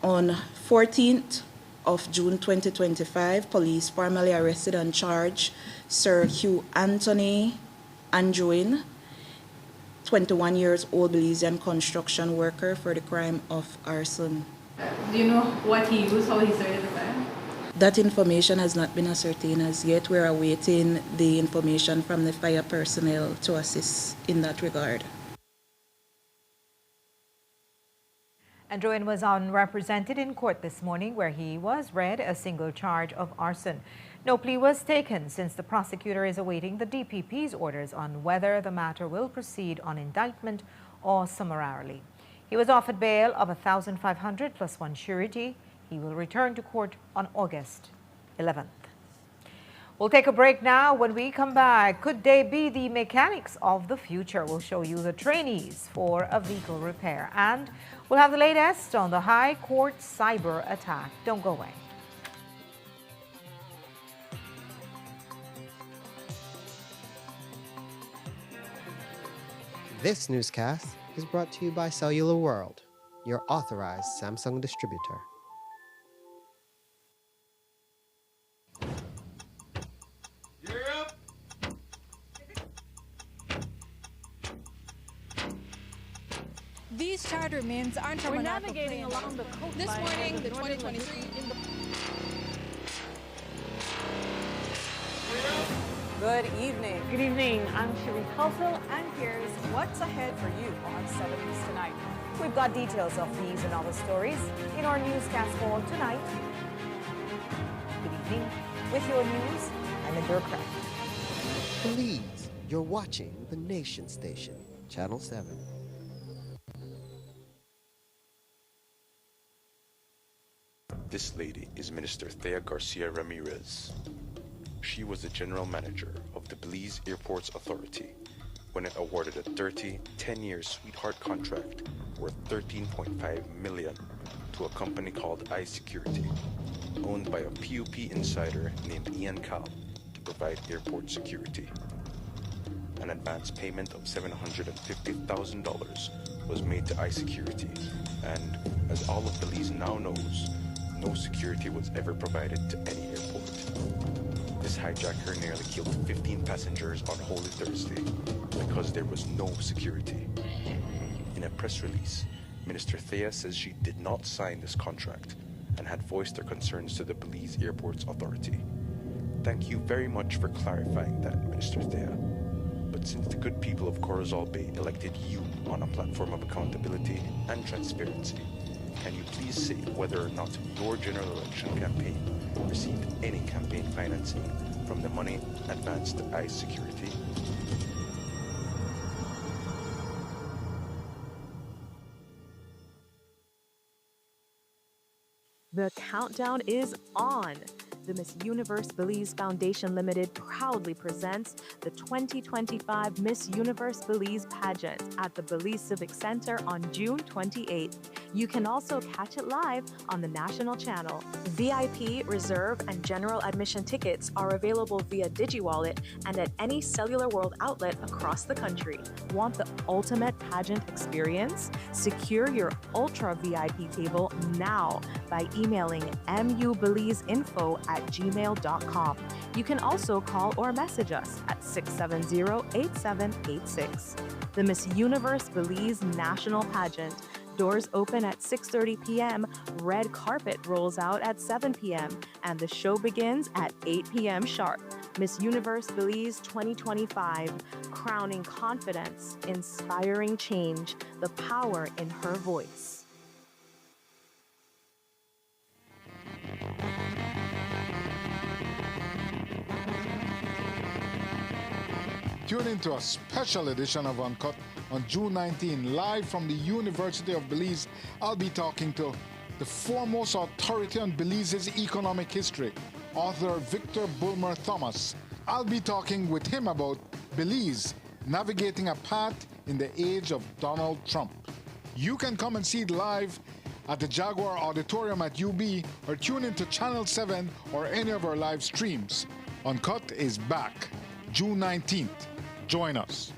on 14th of June 2025, police formally arrested and charged Sir Hugh Anthony Andrewin, 21 years old Belizean construction worker, for the crime of arson. Do you know what he used, how he started the fire? That information has not been ascertained as yet. We're awaiting the information from the fire personnel to assist in that regard. Andrewin was unrepresented in court this morning, where he was read a single charge of arson. No plea was taken since the prosecutor is awaiting the DPP's orders on whether the matter will proceed on indictment or summarily. He was offered bail of $1,500 plus one surety. He will return to court on August 11th. We'll take a break now. When we come back, could they be the mechanics of the future? We'll show you the trainees for a vehicle repair. And we'll have the latest on the High Court cyber attack. Don't go away. This newscast is brought to you by Cellular World, your authorized Samsung distributor. These charter remains aren't from We're an navigating along the coastline. This morning, the 2023 Good evening. Good evening. I'm Cherie Wholesale, And here's what's ahead for you on 7 News Tonight. We've got details of these and other stories in our newscast for tonight. Good evening. With your news, I'm Indra Craig. Please, you're watching the Nation Station, Channel 7. This lady is Minister Thea Garcia Ramirez. She was the general manager of the Belize Airports Authority when it awarded a 10-year sweetheart contract worth $13.5 million to a company called iSecurity, owned by a PUP insider named Ian Cal, to provide airport security. An advance payment of $750,000 was made to iSecurity, and as all of Belize now knows, no security was ever provided to any airport. This hijacker nearly killed 15 passengers on Holy Thursday because there was no security. In a press release, Minister Thea says she did not sign this contract and had voiced her concerns to the Belize Airports Authority. Thank you very much for clarifying that, Minister Thea. But since the good people of Corozal Bay elected you on a platform of accountability and transparency, can you please say whether or not your general election campaign received any campaign financing from the money advanced to iSecurity? The countdown is on. The Miss Universe Belize Foundation Limited proudly presents the 2025 Miss Universe Belize pageant at the Belize Civic Center on June 28th. You can also catch it live on the national channel. VIP, reserve, and general admission tickets are available via DigiWallet and at any Cellular World outlet across the country. Want the ultimate pageant experience? Secure your Ultra VIP table now by emailing mubelizeinfo@gmail.com. You can also call or message us at 670-8786. The Miss Universe Belize National Pageant. Doors open at 6:30 p.m., red carpet rolls out at 7 p.m., and the show begins at 8 p.m. sharp. Miss Universe Belize 2025, crowning confidence, inspiring change, the power in her voice. Tune into a special edition of Uncut on June 19, live from the University of Belize. I'll be talking to the foremost authority on Belize's economic history, author Victor Bulmer Thomas. I'll be talking with him about Belize, navigating a path in the age of Donald Trump. You can come and see it live at the Jaguar Auditorium at UB or tune into Channel 7 or any of our live streams. Uncut is back June 19th. Join us.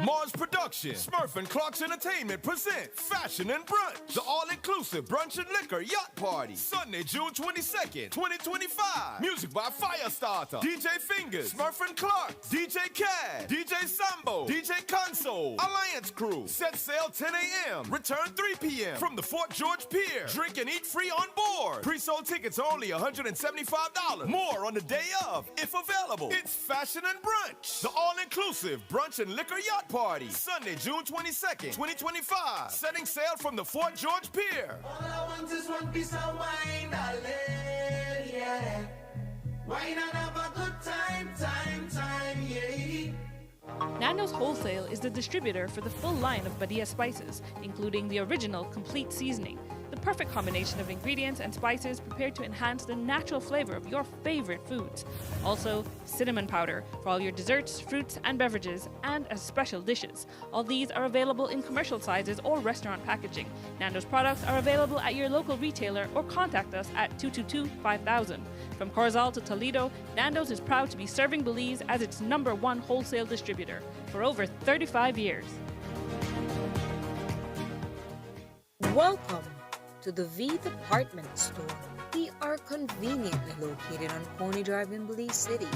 Mars Production, Smurf and Clark's Entertainment present Fashion and Brunch, the all-inclusive brunch and liquor yacht party, Sunday, June 22nd, 2025. Music by Firestarter, DJ Fingers, Smurf and Clark, DJ Cad, DJ Sambo, DJ Console, Alliance Crew. Set sail 10 a.m., return 3 p.m. from the Fort George Pier. Drink and eat free on board. Pre-sold tickets are only $175. More on the day of, if available. It's Fashion and Brunch, the all-inclusive brunch and liquor yacht party, Sunday, June 22nd, 2025. Setting sail from the Fort George Pier. All I want is one piece of wine, darling, yeah. Wine and have a good time, yeah. Nando's Wholesale is the distributor for the full line of Badia spices, including the original complete seasoning, the perfect combination of ingredients and spices prepared to enhance the natural flavor of your favorite foods. Also, cinnamon powder for all your desserts, fruits, and beverages, and as special dishes. All these are available in commercial sizes or restaurant packaging. Nando's products are available at your local retailer or contact us at 222-5000. From Corozal to Toledo, Nando's is proud to be serving Belize as its #1 wholesale distributor for over 35 years. Welcome to the V Department Store. We are conveniently located on Coney Drive in Belize City.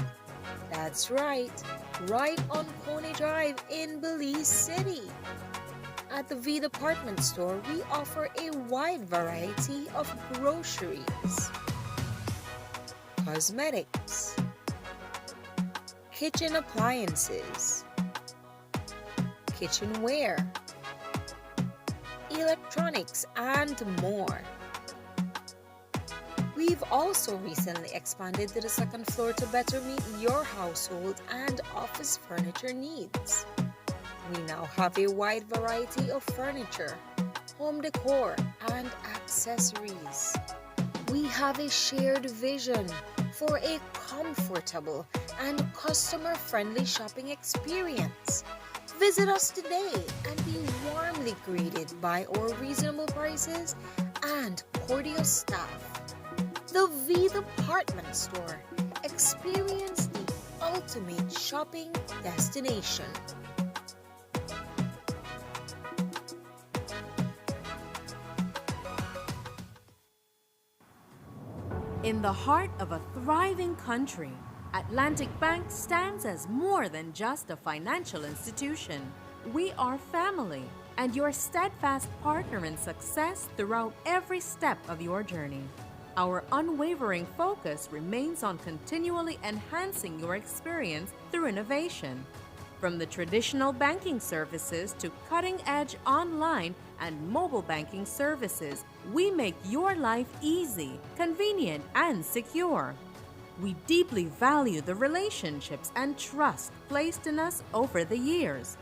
That's right on Coney Drive in Belize City. At the V Department Store, we offer a wide variety of groceries, cosmetics, kitchen appliances, kitchenware, electronics, and more. We've also recently expanded to the second floor to better meet your household and office furniture needs. We now have a wide variety of furniture, home decor, and accessories. We have a shared vision for a comfortable and customer-friendly shopping experience. Visit us today and be warmly greeted by our reasonable prices and cordial staff. The V Department Store. Experience the ultimate shopping destination. In the heart of a thriving country, Atlantic Bank stands as more than just a financial institution. We are family and your steadfast partner in success throughout every step of your journey. Our unwavering focus remains on continually enhancing your experience through innovation. From the traditional banking services to cutting-edge online and mobile banking services, we make your life easy, convenient, and secure. We deeply value the relationships and trust placed in us over the years.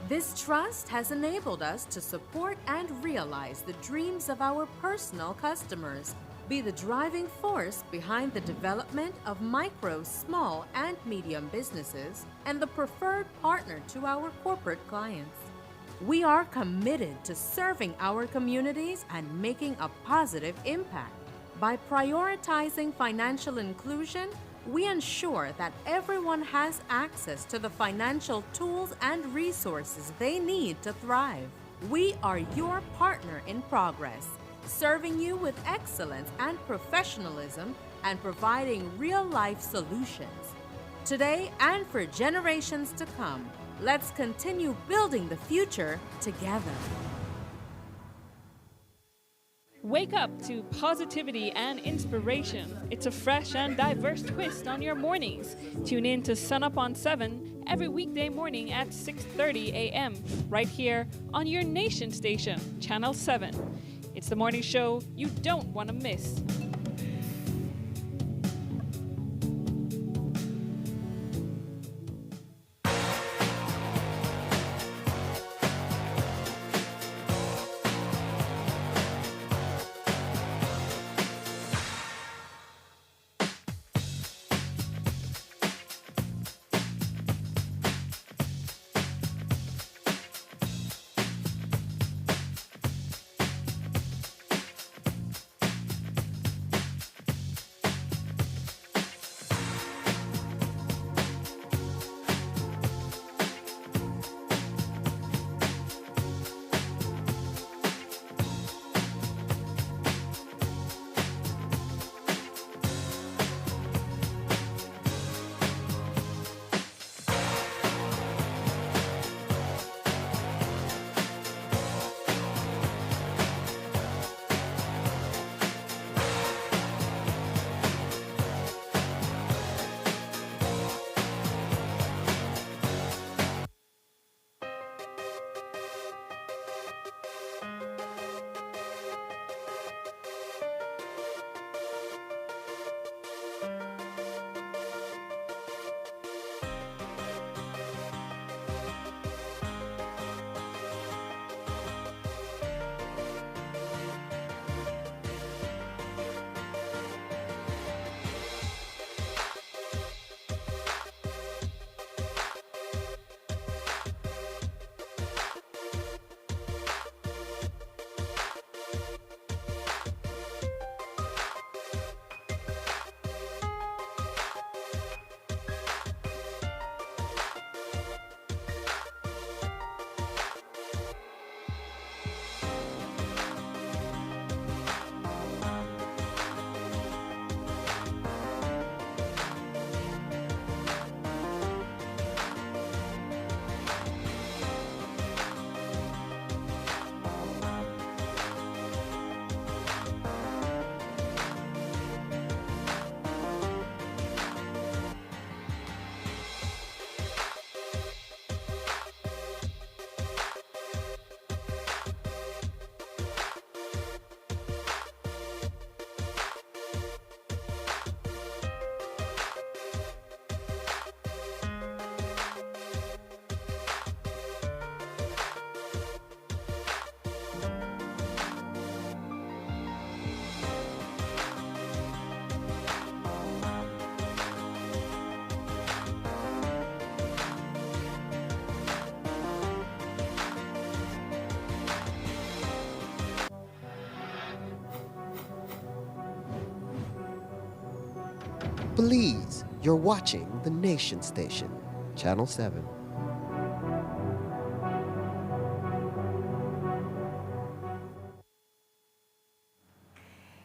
This trust has enabled us to support and realize the dreams of our personal customers, be the driving force behind the development of micro, small, and medium businesses, and the preferred partner to our corporate clients. We are committed to serving our communities and making a positive impact. By prioritizing financial inclusion, we ensure that everyone has access to the financial tools and resources they need to thrive. We are your partner in progress, serving you with excellence and professionalism and providing real-life solutions. Today and for generations to come, let's continue building the future together. Wake up to positivity and inspiration. It's a fresh and diverse twist on your mornings. Tune in to Sun Up on 7 every weekday morning at 6:30 a.m. right here on your nation station, Channel 7. It's the morning show you don't want to miss. Belize, you're watching the Nation Station, Channel 7.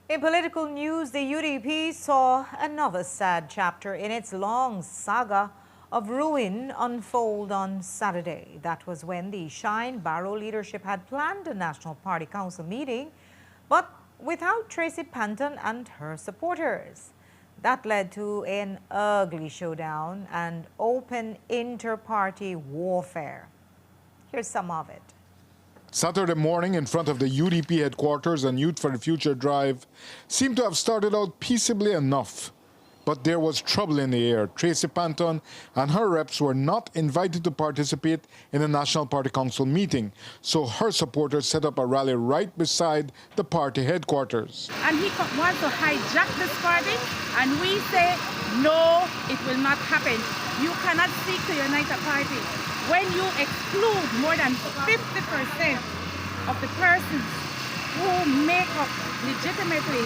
In political news, the UDP saw another sad chapter in its long saga of ruin unfold on Saturday. That was when the Shine Barrow leadership had planned a National Party Council meeting, but without Tracy Panton and her supporters. That led to an ugly showdown and open inter-party warfare. Here's some of it. Saturday morning in front of the UDP headquarters and Youth for the Future drive seemed to have started out peaceably enough. But there was trouble in the air. Tracy Panton and her reps were not invited to participate in the National Party Council meeting, so her supporters set up a rally right beside the party headquarters. And he wants to hijack this party, and we say, no, it will not happen. You cannot seek to unite a party when you exclude more than 50% of the persons who make up legitimately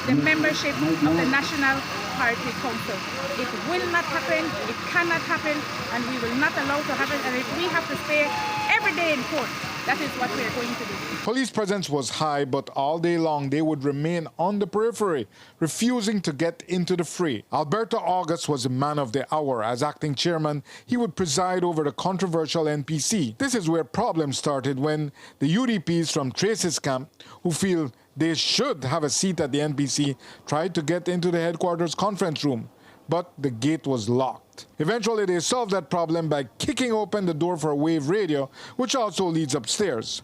the membership of the National Party Council. It will not happen, it cannot happen, and we will not allow to happen. And if we have to stay every day in court, that is what we are going to do. Police presence was high, but all day long they would remain on the periphery, refusing to get into the fray. Alberto August was the man of the hour. As acting chairman, he would preside over the controversial NPC. This is where problems started when the UDPs from Tracy's camp, who feel they should have a seat at the NPC, tried to get into the headquarters conference room, but the gate was locked. Eventually, they solved that problem by kicking open the door for Wave Radio, which also leads upstairs.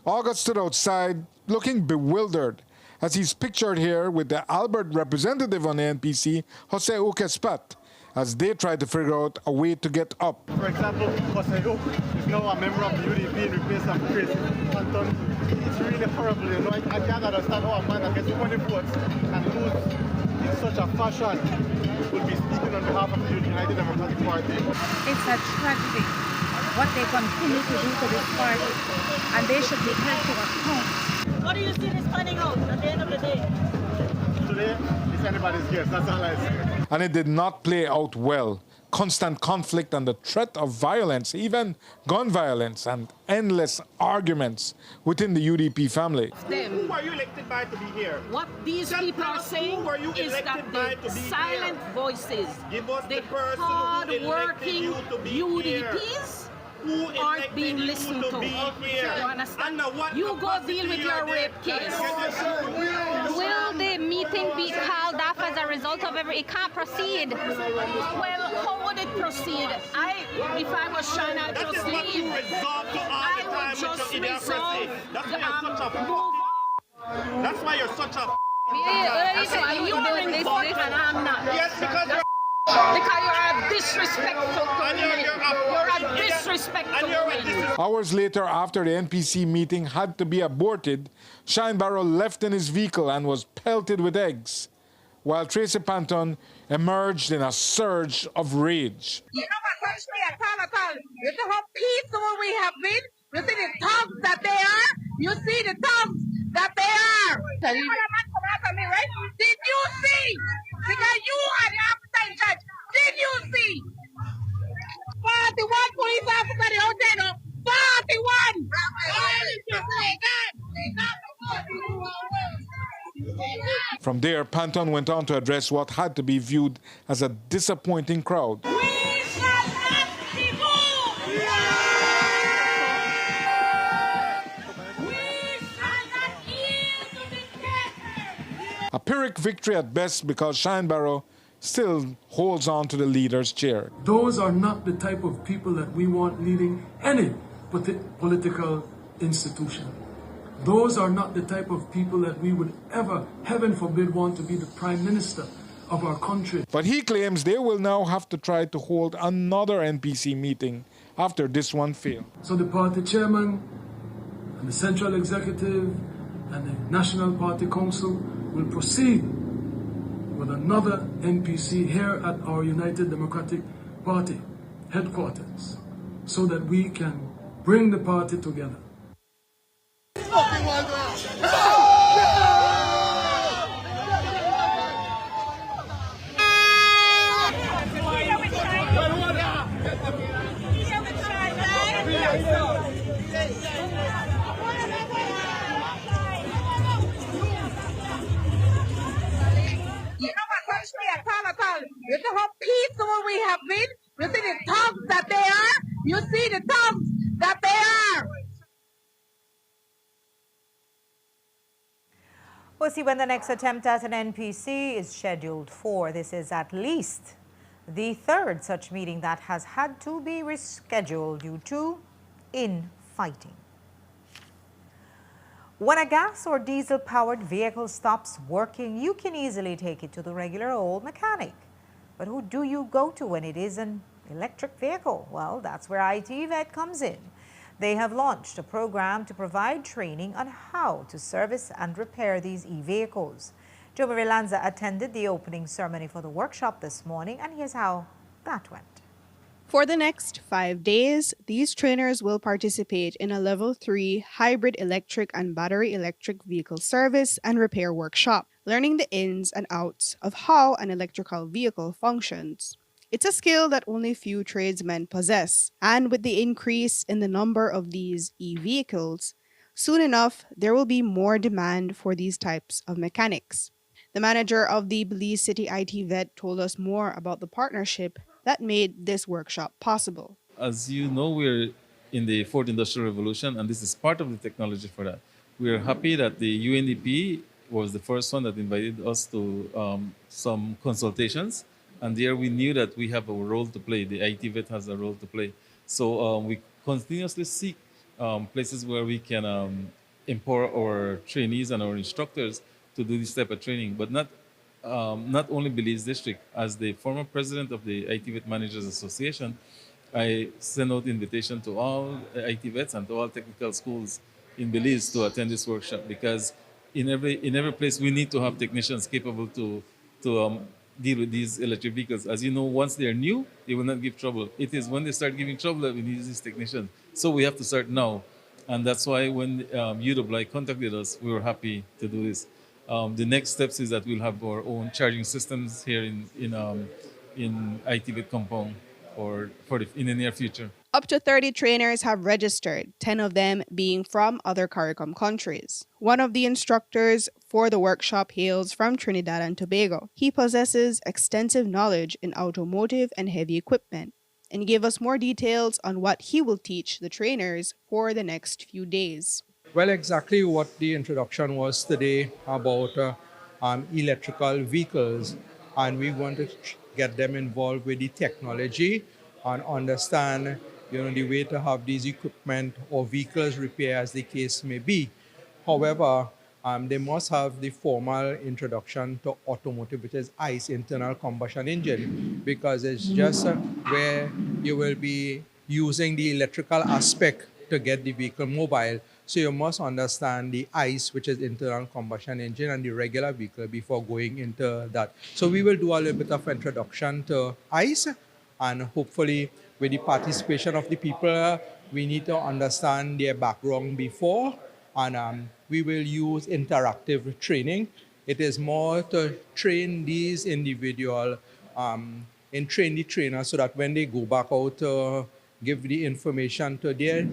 August stood outside looking bewildered, as he's pictured here with the Albert representative on the NPC, Jose Ukespat, as they tried to figure out a way to get up. For example, Jose Uk is now a member of the UDP in replace of Chris Anton. It's really horrible, you know. I can't understand how a man that gets 20 votes and lose in such a fashion will be speaking on behalf of the United Democratic Party. It's a tragedy what they continue to do to this party, and they should be held to account. What do you see this panning out at the end of the day? Today, it's anybody's guess, that's all I say. And it did not play out well. Constant conflict and the threat of violence, even gun violence, and endless arguments within the UDP family. Who are you elected by to be here? What these people are saying is that the silent voices, the hard-working UDPs, aren't being listened to. You understand? You go deal with your rape case. Will the meeting be called off as a result of it can't proceed? Well, how would it proceed? If I was Shine, I'd just leave. I would just resolve. That's why you're such a... That's why you're in this and I'm not. Yes, because you're a disrespectful to me. You're a disrespectful to me. Hours later, after the NPC meeting had to be aborted, Shine Barrow left in his vehicle and was pelted with eggs, while Tracy Panton emerged in a surge of rage. You know what hurts me at all. You know how peaceful we have been? You see the thugs that they are? You see the thugs that they are? Did you see? Because you are the appetite judge. Did you see? 41 police officers out there now. 41! From there, Panton went on to address what had to be viewed as a disappointing crowd. We shall not be moved! We shall not yield to the death! A Pyrrhic victory at best, because Shine Barrow still holds on to the leader's chair. Those are not the type of people that we want leading any political institution. Those are not the type of people that we would ever, heaven forbid, want to be the prime minister of our country. But he claims they will now have to try to hold another NPC meeting after this one failed. So the party chairman and the central executive and the National Party Council will proceed with another NPC here at our United Democratic Party headquarters so that we can bring the party together. You know how peaceful we have been? You see the thugs that they are? You see the thugs that they are? We'll see when the next attempt at an NPC is scheduled for. This is at least the third such meeting that has had to be rescheduled due to infighting. When a gas or diesel-powered vehicle stops working, you can easily take it to the regular old mechanic. But who do you go to when it is an electric vehicle? Well, that's where ITVET comes in. They have launched a program to provide training on how to service and repair these e-vehicles. Joe Marie Lanza attended the opening ceremony for the workshop this morning, and here's how that went. For the next 5 days, these trainers will participate in a Level 3 hybrid electric and battery electric vehicle service and repair workshop, learning the ins and outs of how an electrical vehicle functions. It's a skill that only few tradesmen possess, and with the increase in the number of these e-vehicles, soon enough there will be more demand for these types of mechanics. The manager of the Belize City ITVET told us more about the partnership that made this workshop possible. As you know, we're in the fourth industrial revolution, and this is part of the technology for that. We're happy that the UNDP was the first one that invited us to some consultations, and there we knew that we have a role to play. The ITVET has a role to play. So we continuously seek places where we can empower our trainees and our instructors to do this type of training, but not only Belize District. As the former president of the IT Vet Managers Association, I send out invitation to all IT vets and to all technical schools in Belize to attend this workshop, because in every place we need to have technicians capable to deal with these electric vehicles. As you know, once they are new, they will not give trouble. It is when they start giving trouble that we need these technicians. So we have to start now. And that's why when UWI contacted us, we were happy to do this. The next steps is that we'll have our own charging systems here in ITV compound in the near future. Up to 30 trainers have registered, 10 of them being from other CARICOM countries. One of the instructors for the workshop hails from Trinidad and Tobago. He possesses extensive knowledge in automotive and heavy equipment, and gave us more details on what he will teach the trainers for the next few days. Well, exactly what the introduction was today about electrical vehicles, and we want to get them involved with the technology and understand, the way to have these equipment or vehicles repaired as the case may be. However, they must have the formal introduction to automotive, which is ICE, internal combustion engine, because it's just where you will be using the electrical aspect to get the vehicle mobile. So you must understand the ICE, which is internal combustion engine, and the regular vehicle before going into that. So we will do a little bit of introduction to ICE, and hopefully with the participation of the people, we need to understand their background before, and we will use interactive training. It is more to train these individuals and train the trainers so that when they go back out to give the information to their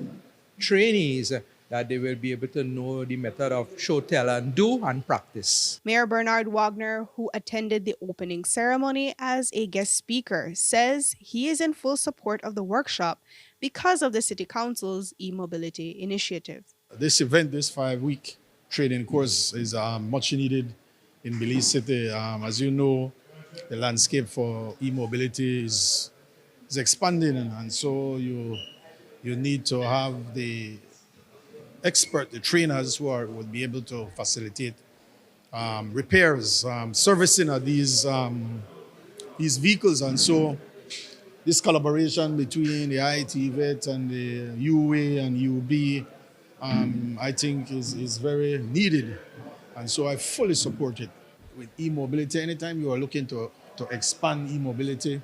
trainees, that they will be able to know the method of show, tell, and do, and practice. Mayor Bernard Wagner, who attended the opening ceremony as a guest speaker, says he is in full support of the workshop because of the City Council's e-mobility initiative. This event, this 5-week training course, is much needed in Belize City. As you know, the landscape for e-mobility is expanding, and so you need to have the the trainers who would be able to facilitate repairs, servicing of these vehicles. And so this collaboration between the IT vet and the UA and UB, I think is very needed. And so I fully support it. With e-mobility, anytime you are looking to expand e-mobility,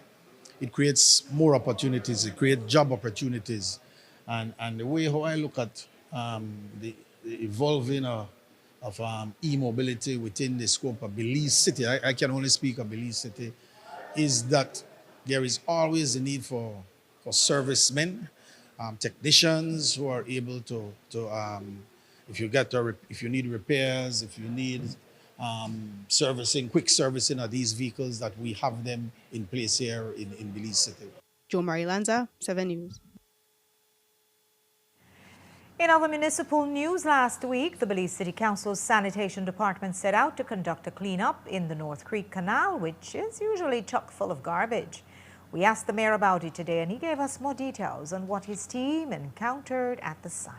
it creates more opportunities, it creates job opportunities. And the way how I look at the evolving of e-mobility within the scope of Belize City, I can only speak of Belize City, is that there is always a need for servicemen, technicians who are able to if you need repairs, if you need quick servicing of these vehicles, that we have them in place here in Belize City. Jo Marie Lanza, 7 News. In other municipal news last week, the Belize City Council's sanitation department set out to conduct a cleanup in the North Creek Canal, which is usually chock full of garbage. We asked the mayor about it today, and he gave us more details on what his team encountered at the site.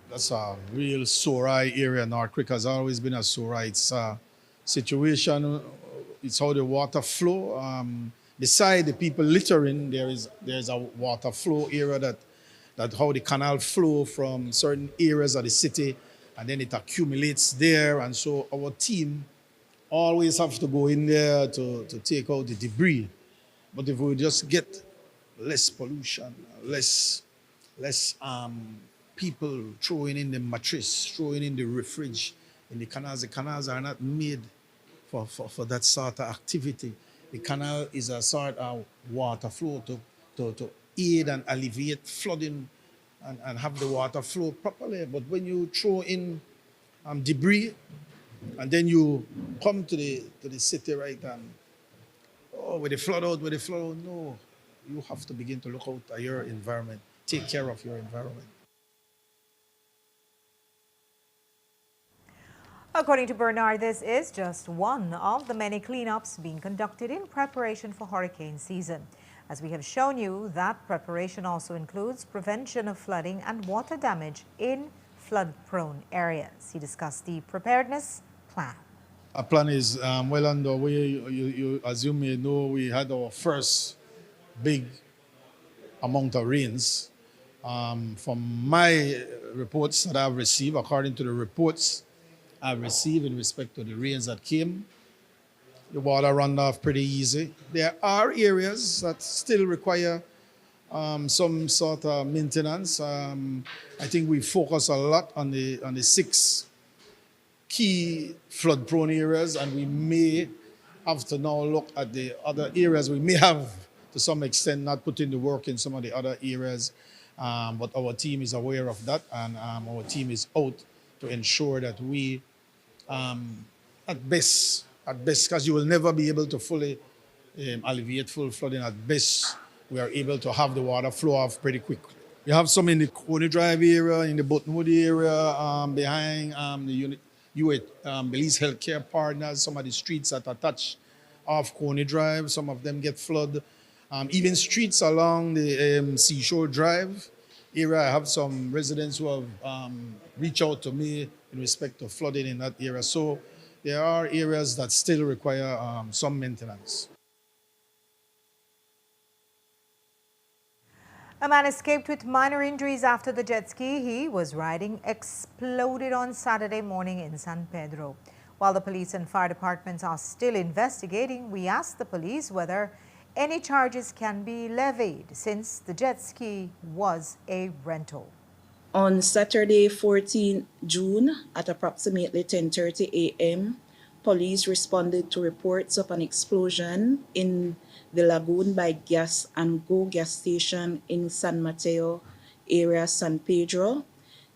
That's a real sore eye area. North Creek has always been a sore eye. It's a situation, it's how the water flow. Beside the people littering, there's a water flow area that how the canal flow from certain areas of the city, and then it accumulates there. And so our team always have to go in there to take out the debris. But if we just get less pollution, less people throwing in the mattress, throwing in the fridge in the canals are not made for that sort of activity. The canal is a sort of water flow to aid and alleviate flooding and have the water flow properly. But when you throw in debris and then you come to the city, right, and with the flood out, no. You have to begin to look out at your environment, take care of your environment. According to Bernard, this is just one of the many cleanups being conducted in preparation for hurricane season. As we have shown you, that preparation also includes prevention of flooding and water damage in flood-prone areas. He discussed the preparedness plan. Our plan is well underway. As you may know, we had our first big amount of rains. From my reports that I've received, according to the reports I've received in respect to the rains that came, the water ran off pretty easy. There are areas that still require some sort of maintenance. I think we focus a lot on the 6 key flood-prone areas, and we may have to now look at the other areas. We may have, to some extent, not put in the work in some of the other areas, but our team is aware of that, and our team is out to ensure that we, at best, because you will never be able to fully alleviate full flooding, at best, we are able to have the water flow off pretty quickly. We have some in the Coney Drive area, in the Buttonwood area, behind the unit. Belize Healthcare Partners, some of the streets that are touched off Coney Drive, some of them get flooded. Even streets along the Seashore Drive area, I have some residents who have reached out to me in respect of flooding in that area. So there are areas that still require some maintenance. A man escaped with minor injuries after the jet ski he was riding exploded on Saturday morning in San Pedro. While the police and fire departments are still investigating, we asked the police whether any charges can be levied since the jet ski was a rental. On Saturday, 14 June at approximately 10:30 a.m., police responded to reports of an explosion in the Lagoon by Gas and Go gas station in San Mateo area, San Pedro.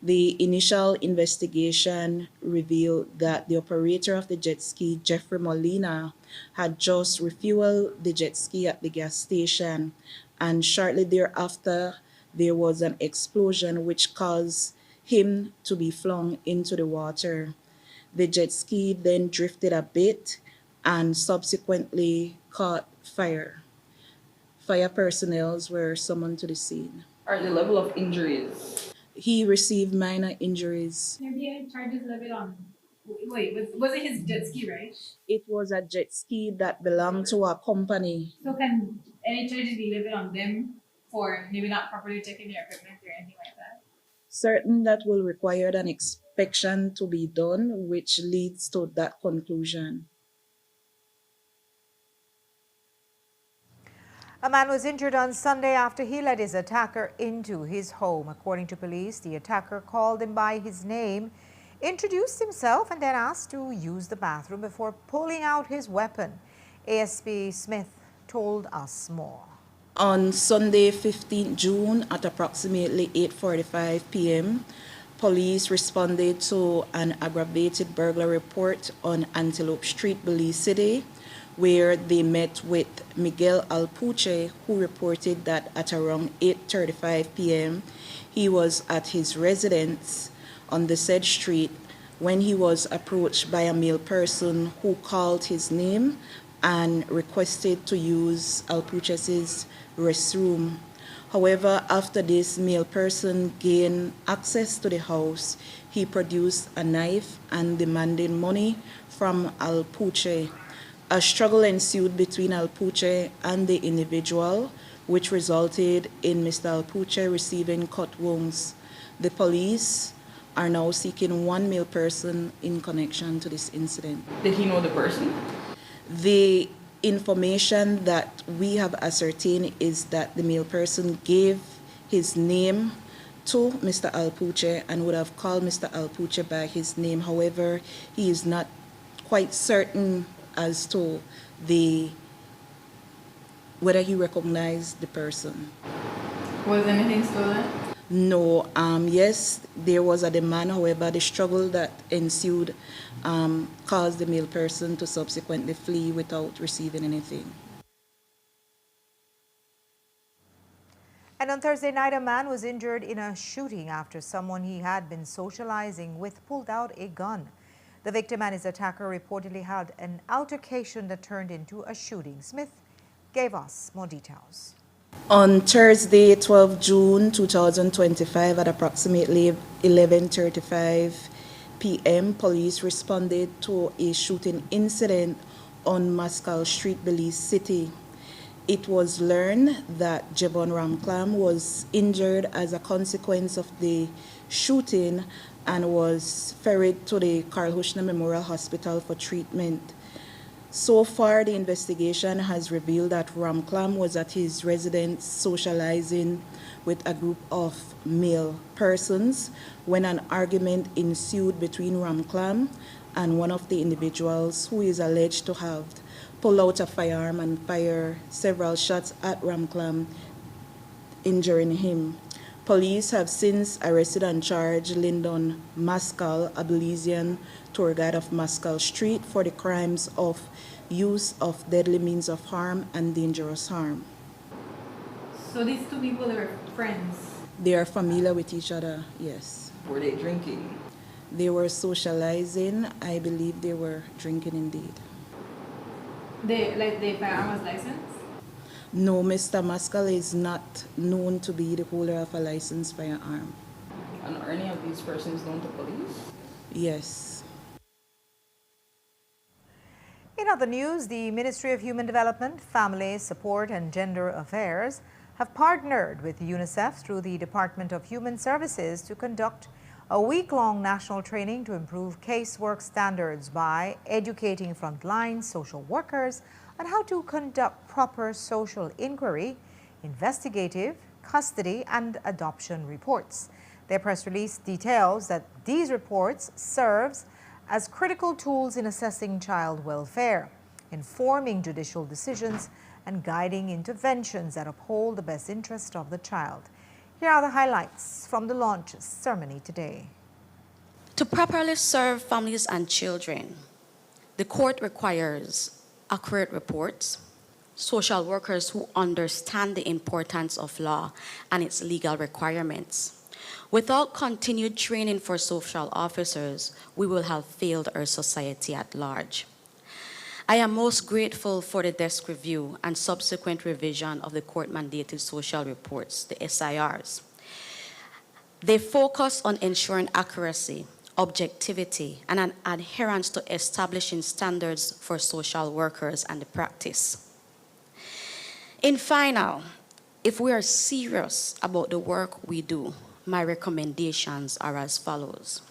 The initial investigation revealed that the operator of the jet ski, Jeffrey Molina, had just refueled the jet ski at the gas station, and shortly thereafter, there was an explosion which caused him to be flung into the water. The jet ski then drifted a bit and subsequently caught fire. Fire personnel were summoned to the scene. Are the level of injuries? He received minor injuries. Can be any charges levied on? Wait, was it his jet ski, right? It was a jet ski that belonged to a company. So can any charges be levied on them for maybe not properly checking their equipment or anything like that? Certain that will require an inspection to be done, which leads to that conclusion. A man was injured on Sunday after he let his attacker into his home. According to police, the attacker called him by his name, introduced himself, and then asked to use the bathroom before pulling out his weapon. ASP Smith told us more. On Sunday, 15 June at approximately 8:45 p.m., police responded to an aggravated burglary report on Antelope Street, Belize City, where they met with Miguel Alpuche, who reported that at around 8:35 p.m., he was at his residence on the said street when he was approached by a male person who called his name and requested to use Alpuche's restroom. However, after this male person gained access to the house, he produced a knife and demanded money from Alpuche. A struggle ensued between Alpuche and the individual, which resulted in Mr. Alpuche receiving cut wounds. The police are now seeking one male person in connection to this incident. Did he know the person? The information that we have ascertained is that the male person gave his name to Mr. Alpuche and would have called Mr. Alpuche by his name. However, he is not quite certain as to whether he recognized the person. Was anything stolen? No. Yes, there was a demand. However, the struggle that ensued caused the male person to subsequently flee without receiving anything. And on Thursday night, a man was injured in a shooting after someone he had been socializing with pulled out a gun. The victim and his attacker reportedly had an altercation that turned into a shooting. Smith gave us more details. On Thursday, 12 June 2025 at approximately 11:35 p.m., police responded to a shooting incident on Mescal Street, Belize City. It was learned that Jevon Ramclam was injured as a consequence of the shooting and was ferried to the Carl Hushner Memorial Hospital for treatment. So far, the investigation has revealed that Ramclam was at his residence socializing with a group of male persons when an argument ensued between Ramclam and one of the individuals who is alleged to have pulled out a firearm and fired several shots at Ramclam, injuring him. Police have since arrested and charged Lyndon Mescal, a Belizean tour guide of Mescal Street, for the crimes of use of deadly means of harm and dangerous harm. So these two people were friends? They are familiar with each other, yes. Were they drinking? They were socializing. I believe they were drinking indeed. The firearm was licensed? No, Mr. Mescal is not known to be the holder of a licensed firearm. And are any of these persons known to police? Yes. In other news, the Ministry of Human Development, Family Support and Gender Affairs have partnered with UNICEF through the Department of Human Services to conduct a week-long national training to improve casework standards by educating frontline social workers on how to conduct proper social inquiry, investigative, custody, and adoption reports. Their press release details that these reports serve as critical tools in assessing child welfare, informing judicial decisions, and guiding interventions that uphold the best interest of the child. Here are the highlights from the launch ceremony today. To properly serve families and children, the court requires accurate reports, social workers who understand the importance of law and its legal requirements. Without continued training for social officers, we will have failed our society at large. I am most grateful for the desk review and subsequent revision of the court-mandated social reports, the SIRs. They focus on ensuring accuracy, objectivity, and an adherence to establishing standards for social workers and the practice. In final, if we are serious about the work we do, my recommendations are as follows.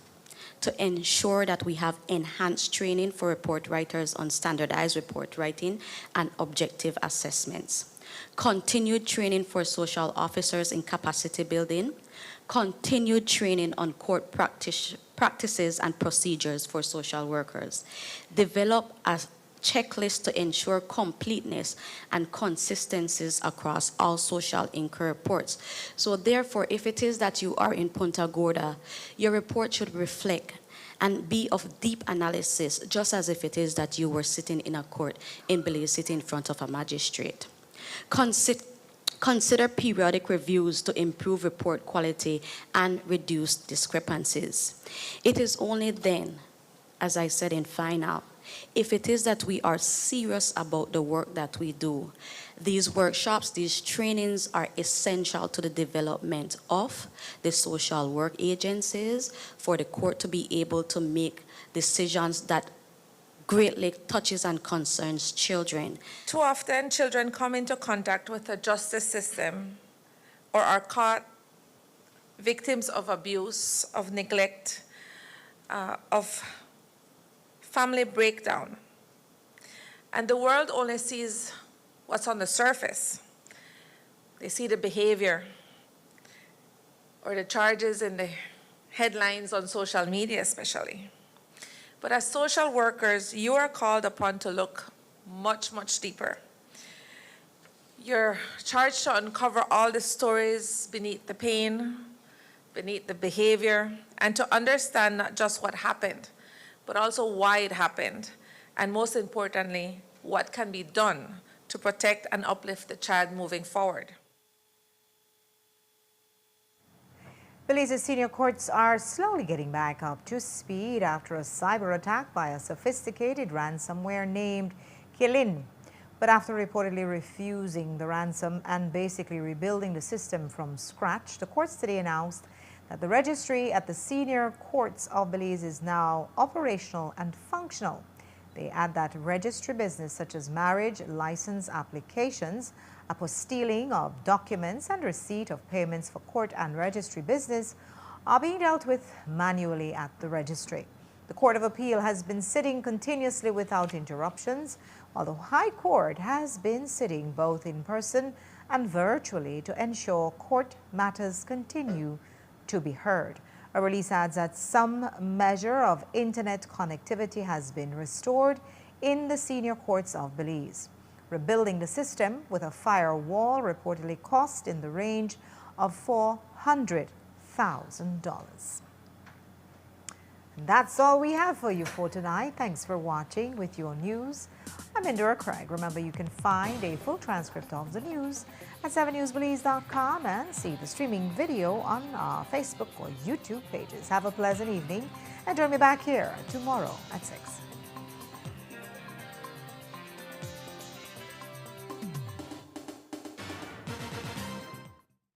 To ensure that we have enhanced training for report writers on standardized report writing and objective assessments. Continued training for social officers in capacity building. Continued training on court practices and procedures for social workers. Develop a checklist to ensure completeness and consistencies across all social inquiry reports. So therefore, if it is that you are in Punta Gorda, your report should reflect and be of deep analysis, just as if it is that you were sitting in a court in Belize, sitting in front of a magistrate. Consider periodic reviews to improve report quality and reduce discrepancies. It is only then, as I said in final, if it is that we are serious about the work that we do, these workshops, these trainings are essential to the development of the social work agencies for the court to be able to make decisions that greatly touches and concerns children. Too often, children come into contact with the justice system or are caught victims of abuse, of neglect, of family breakdown. And the world only sees what's on the surface. They see the behavior or the charges in the headlines on social media especially. But as social workers, you are called upon to look much, much deeper. You're charged to uncover all the stories beneath the pain, beneath the behavior, and to understand not just what happened, but also why it happened, and most importantly, what can be done to protect and uplift the child moving forward. Belize's senior courts are slowly getting back up to speed after a cyber attack by a sophisticated ransomware named Kilin. But after reportedly refusing the ransom and basically rebuilding the system from scratch, the courts today announced that the registry at the senior courts of Belize is now operational and functional. They add that registry business such as marriage, license applications, apostilling of documents and receipt of payments for court and registry business are being dealt with manually at the registry. The Court of Appeal has been sitting continuously without interruptions, while the High Court has been sitting both in person and virtually to ensure court matters continue to be heard. A release adds that some measure of internet connectivity has been restored in the senior courts of Belize. Rebuilding the system with a firewall reportedly cost in the range of $400,000. That's all we have for you for tonight. Thanks for watching with your news. I'm Indira Craig. Remember, you can find a full transcript of the news at 7newsbelize.com and see the streaming video on our Facebook or YouTube pages. Have a pleasant evening and join me back here tomorrow at 6.